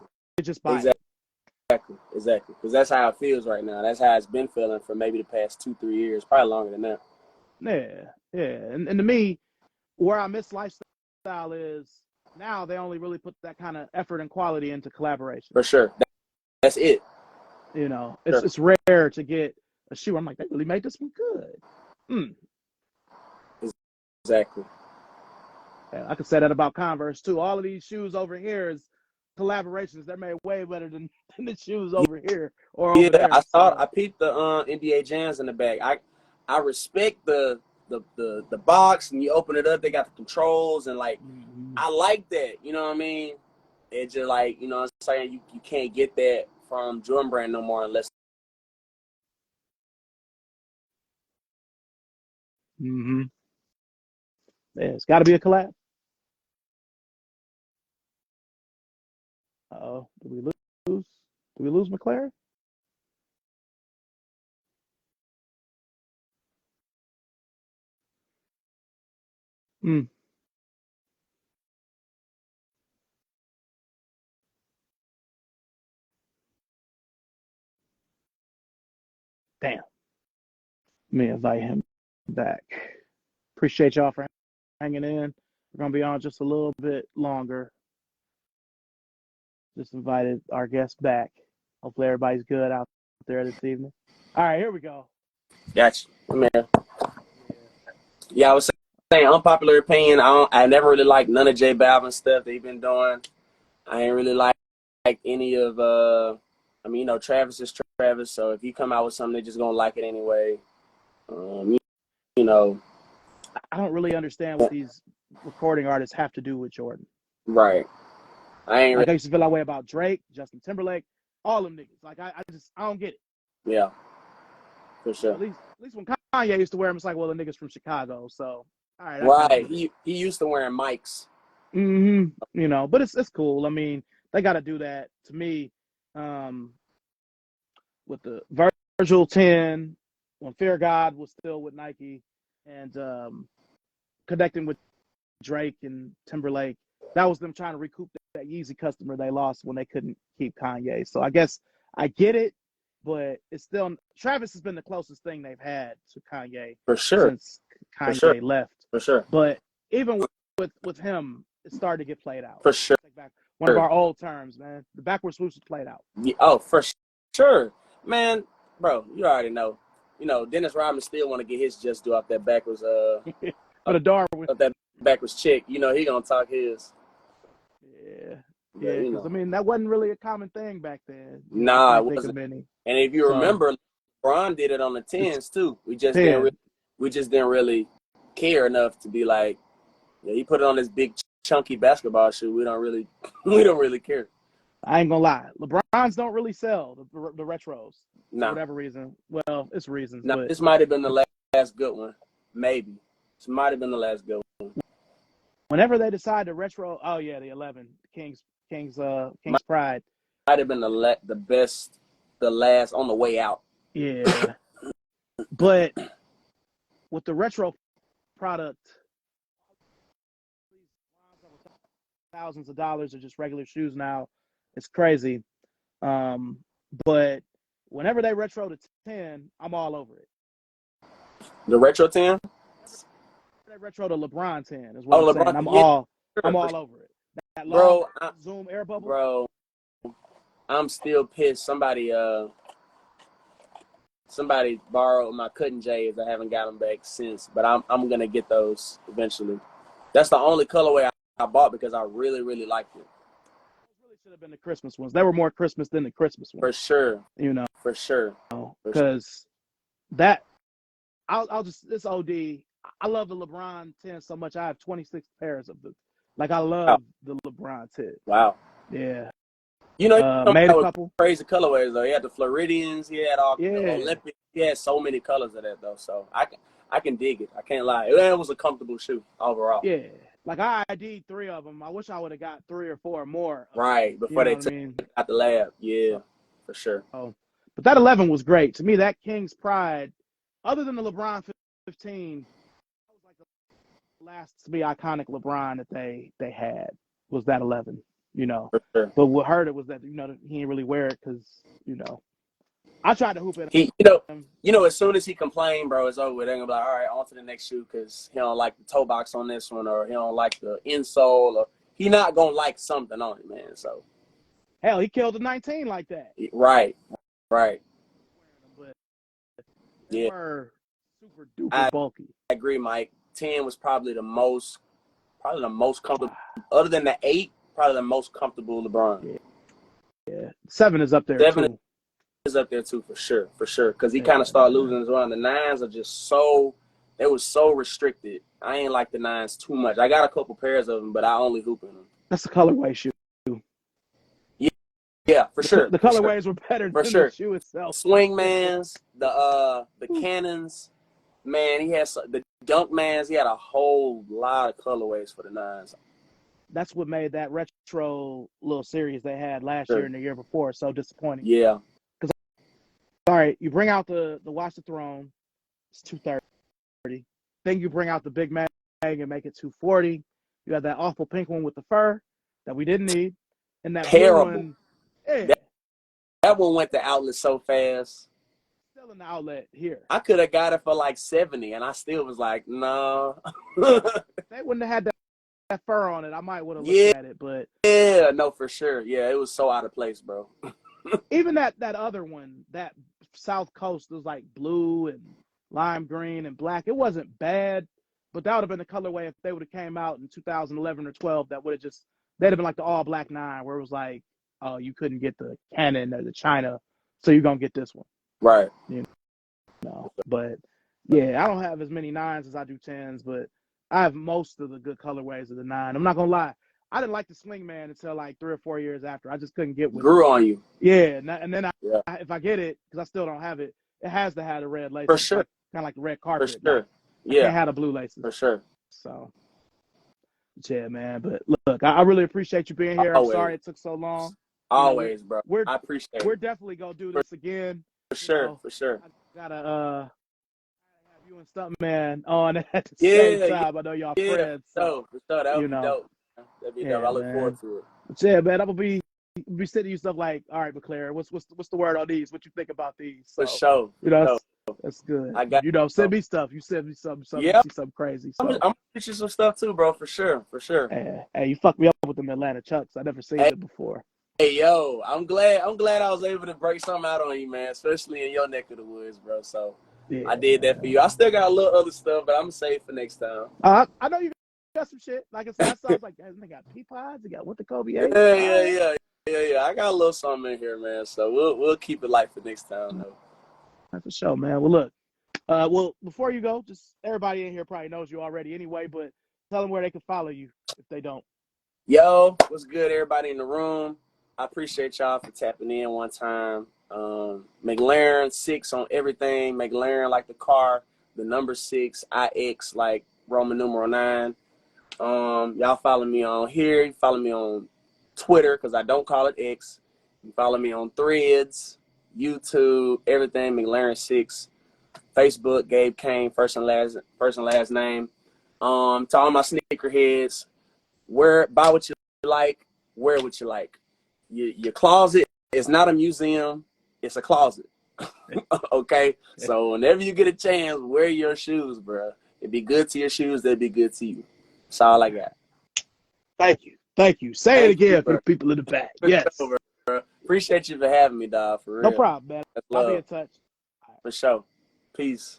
[SPEAKER 1] just buy it.
[SPEAKER 2] exactly. Because that's how it feels right now. That's how it's been feeling for maybe the past 2-3 years, probably longer than that.
[SPEAKER 1] Yeah, yeah. And to me, where I miss lifestyle is now they only really put that kind of effort and quality into collaboration.
[SPEAKER 2] For sure. That's it.
[SPEAKER 1] You know,
[SPEAKER 2] Sure.
[SPEAKER 1] it's rare to get a shoe. I'm like, they really made this one good.
[SPEAKER 2] Exactly.
[SPEAKER 1] Yeah, I could say that about Converse too. All of these shoes over here is collaborations. They're made way better than the shoes over here or over
[SPEAKER 2] Yeah,
[SPEAKER 1] there.
[SPEAKER 2] I
[SPEAKER 1] So
[SPEAKER 2] peeped the NBA jams in the back. I respect the box, and you open it up, they got the controls, and like I like that. You know what I mean? It's just like, you know what I'm saying, you can't get that from Jordan Brand no more unless
[SPEAKER 1] mm-hmm. Yeah, it's got to be a collab. Oh, did we lose? Did we lose McLaren? Mm, damn. Let me invite him back. Appreciate y'all for hanging in. We're gonna be on just a little bit longer. Just invited our guest back. Hopefully everybody's good out there this evening. All right, here we go.
[SPEAKER 2] gotcha. Man. Yeah, I was saying unpopular opinion. I never really liked none of J Balvin stuff that he been doing. I ain't really like any of I mean, you know, Travis is Travis, so if he come out with something, they just gonna like it anyway. You, you know,
[SPEAKER 1] I don't really understand what these recording artists have to do with Jordan.
[SPEAKER 2] right. I ain't
[SPEAKER 1] Like
[SPEAKER 2] really,
[SPEAKER 1] I used to feel that way about Drake, Justin Timberlake, all them niggas. Like I don't get it.
[SPEAKER 2] yeah, for
[SPEAKER 1] You know,
[SPEAKER 2] sure.
[SPEAKER 1] at least when Kanye used to wear them, it's like, well, the niggas from Chicago. So all right, I kind of
[SPEAKER 2] Right.
[SPEAKER 1] get it.
[SPEAKER 2] He used to wearing mics.
[SPEAKER 1] You know, but it's cool. I mean, they got to do that to me. Um, with the Virgil 10, when Fear God was still with Nike, and connecting with Drake and Timberlake, that was them trying to recoup that Yeezy customer they lost when they couldn't keep Kanye. So I guess I get it, but it's still Travis has been the closest thing they've had to Kanye
[SPEAKER 2] For sure.
[SPEAKER 1] since
[SPEAKER 2] For sure.
[SPEAKER 1] Kanye left.
[SPEAKER 2] For sure.
[SPEAKER 1] But even with him, it started to get played out.
[SPEAKER 2] For sure.
[SPEAKER 1] Take back one of our old terms, man. The backward swoosh is played out.
[SPEAKER 2] Yeah, oh, for sure, man, bro. You already know. You know, Dennis Rodman still want to get his just due off that backwards
[SPEAKER 1] For the Darwin.
[SPEAKER 2] of that backwards chick. You know, he gonna talk his.
[SPEAKER 1] Yeah.
[SPEAKER 2] But
[SPEAKER 1] Yeah,
[SPEAKER 2] you
[SPEAKER 1] because
[SPEAKER 2] know,
[SPEAKER 1] I mean that wasn't really a common thing back then. You know, I
[SPEAKER 2] nah, it
[SPEAKER 1] can't think of
[SPEAKER 2] wasn't.
[SPEAKER 1] many.
[SPEAKER 2] And if you
[SPEAKER 1] So
[SPEAKER 2] remember, LeBron did it on the tens too. We just didn't
[SPEAKER 1] 10.
[SPEAKER 2] really care enough to be like, yeah, he put it on this big chunky basketball shoe. We don't really care.
[SPEAKER 1] I ain't gonna lie. LeBrons don't really sell the retros for
[SPEAKER 2] Nah,
[SPEAKER 1] whatever reason. Well, it's reasons,
[SPEAKER 2] nah.
[SPEAKER 1] but
[SPEAKER 2] This might have been the last good one. Maybe this might have been the last good one.
[SPEAKER 1] whenever they decide to retro, oh yeah, the 11 King's Pride.
[SPEAKER 2] Might have been the best, the last on the way out.
[SPEAKER 1] Yeah, but with the retro product, thousands of dollars are just regular shoes now. It's crazy. Um, but whenever they retro to 10, I'm all over it.
[SPEAKER 2] The retro 10.
[SPEAKER 1] They retro to LeBron 10 is what I'm
[SPEAKER 2] Oh,
[SPEAKER 1] saying.
[SPEAKER 2] LeBron. Yeah,
[SPEAKER 1] I'm
[SPEAKER 2] sure,
[SPEAKER 1] all over it. That long
[SPEAKER 2] bro.
[SPEAKER 1] zoom air bubble.
[SPEAKER 2] Bro, I'm still pissed. Somebody borrowed my Cutting J's. I haven't got them back since, but I'm gonna get those eventually. That's the only colorway I bought because I really liked it.
[SPEAKER 1] Those really should have been the Christmas ones. They were more Christmas than the Christmas
[SPEAKER 2] For
[SPEAKER 1] ones.
[SPEAKER 2] sure.
[SPEAKER 1] You know,
[SPEAKER 2] For sure. For sure.
[SPEAKER 1] because that I'll just this OD. I love the LeBron 10 so much. I have 26 pairs of them. Like I
[SPEAKER 2] Wow.
[SPEAKER 1] love the LeBron 10.
[SPEAKER 2] Wow.
[SPEAKER 1] Yeah.
[SPEAKER 2] You know,
[SPEAKER 1] Made a
[SPEAKER 2] with
[SPEAKER 1] couple.
[SPEAKER 2] crazy colorways though. He had the Floridians. He had all the
[SPEAKER 1] Yeah.
[SPEAKER 2] Olympic. He had so many colors of that though. So I can dig it. I can't lie. It was a comfortable shoe overall.
[SPEAKER 1] Yeah. Like I ID'd 3 of them. I wish I would have got 3 or 4 more.
[SPEAKER 2] Right
[SPEAKER 1] You
[SPEAKER 2] before
[SPEAKER 1] know
[SPEAKER 2] they
[SPEAKER 1] what I
[SPEAKER 2] took
[SPEAKER 1] mean?
[SPEAKER 2] it out the lab. Yeah,
[SPEAKER 1] So,
[SPEAKER 2] for sure.
[SPEAKER 1] but that 11 was great. To me, that King's Pride, other than the LeBron 15, that was like the last to be iconic LeBron that they had was that 11. you know.
[SPEAKER 2] For sure.
[SPEAKER 1] But what hurt it was that, he didn't really wear it because, I tried to hoop it.
[SPEAKER 2] He, as soon as he complained, bro, it's over with. They're gonna be like, all right, on to the next shoe because he don't like the toe box on this one, or he don't like the insole, or he not gonna like something on it, man. So
[SPEAKER 1] hell, he killed the 19 like that.
[SPEAKER 2] Right.
[SPEAKER 1] But they
[SPEAKER 2] Yeah,
[SPEAKER 1] were super duper bulky.
[SPEAKER 2] I agree, Mike. 10 was probably the most comfortable, other than the 8, probably the most comfortable LeBron.
[SPEAKER 1] Yeah. 7 is up there
[SPEAKER 2] 7
[SPEAKER 1] too.
[SPEAKER 2] is up there too, for sure, because he kind of started losing as well. The 9s are just they was so restricted. I ain't like the 9s too much. I got a couple pairs of them, but I only hoop in them.
[SPEAKER 1] That's a colorway shoe.
[SPEAKER 2] Yeah, for sure.
[SPEAKER 1] The colorways were better than the shoe itself.
[SPEAKER 2] Swingmans, the Cannons, man, he has the Dunkmans. He had a whole lot of colorways for the 9s.
[SPEAKER 1] That's what made that retro little series they had last year and the year before so disappointing.
[SPEAKER 2] Yeah.
[SPEAKER 1] Because, all right, you bring out the Watch the Throne, it's $230. Then you bring out the Big Mag and make it $240. You have that awful pink one with the fur that we didn't need, and that
[SPEAKER 2] terrible
[SPEAKER 1] blue one. Yeah.
[SPEAKER 2] That one went to outlet so fast.
[SPEAKER 1] Still in the outlet here.
[SPEAKER 2] I could have got it for like $70, and I still was like, no.
[SPEAKER 1] If they wouldn't have had that fur on it, I might would have looked at it. But
[SPEAKER 2] yeah, no, for sure. Yeah, it was so out of place, bro.
[SPEAKER 1] Even that other one, that South Coast, was like blue and lime green and black. It wasn't bad, but that would have been the colorway if they would have came out in 2011 or 12. That would have they'd have been like the all black 9, where it was like, oh, you couldn't get the Canon or the China, so you're gonna get this one.
[SPEAKER 2] Right.
[SPEAKER 1] But yeah, I don't have as many 9s as I do 10s, but I have most of the good colorways of the 9. I'm not gonna lie, I didn't like the Swingman until like 3 or 4 years after. I just couldn't get with
[SPEAKER 2] Grew on you.
[SPEAKER 1] Yeah, and then if I get it, because I still don't have it, it has to have the red laces.
[SPEAKER 2] For sure.
[SPEAKER 1] Kind of like the red carpet.
[SPEAKER 2] For sure.
[SPEAKER 1] I can't have the blue laces.
[SPEAKER 2] For sure.
[SPEAKER 1] So, yeah, man. But look, I really appreciate you being here.
[SPEAKER 2] Always.
[SPEAKER 1] I'm sorry it took so long.
[SPEAKER 2] Always, bro. I appreciate it.
[SPEAKER 1] We're definitely gonna do this again.
[SPEAKER 2] For sure. For sure.
[SPEAKER 1] I gotta have you and Stuntman on at the same time. I know y'all friends. So,
[SPEAKER 2] for sure. That would be dope. That'd be dope. I look forward to it.
[SPEAKER 1] But yeah, man, I'm gonna be sending you stuff like, all right, McLaren, what's the word on these? What you think about these? So,
[SPEAKER 2] for sure.
[SPEAKER 1] That's good.
[SPEAKER 2] I got
[SPEAKER 1] send me stuff. You send me something crazy. So.
[SPEAKER 2] I'm gonna get you some stuff too, bro. For sure.
[SPEAKER 1] Hey, you fucked me up with them Atlanta Chucks. I never seen it before.
[SPEAKER 2] Hey, yo, I'm glad I was able to break something out on you, man, especially in your neck of the woods, bro. So I did that for you. I still got a little other stuff, but I'm safe for next time.
[SPEAKER 1] I know you got some shit. Like I said, I was like, they got pea pods. They got what the Kobe ate.
[SPEAKER 2] Yeah. I got a little something in here, man. So we'll keep it light for next time, though.
[SPEAKER 1] For sure, man. Well, look. Before you go, just everybody in here probably knows you already anyway, but tell them where they can follow you if they don't.
[SPEAKER 2] Yo, what's good, everybody in the room? I appreciate y'all for tapping in one time. McLaren 6 on everything. McLaren like the car. The number 6. IX like Roman numeral 9. Y'all follow me on here. You follow me on Twitter because I don't call it X. You follow me on Threads, YouTube, everything McLaren 6. Facebook, Gabe Kane, first and last name. To all my sneakerheads, buy what you like, wear what you like. Your closet is not a museum, it's a closet. Okay? So whenever you get a chance, wear your shoes, bro. It'd be good to your shoes, they'd be good to you. That's all I got.
[SPEAKER 1] Thank you. Say it again for the people in the back. Yes.
[SPEAKER 2] Bro. Appreciate you for having me, dog, for real.
[SPEAKER 1] No problem, man. I'll be in touch.
[SPEAKER 2] For sure. Peace.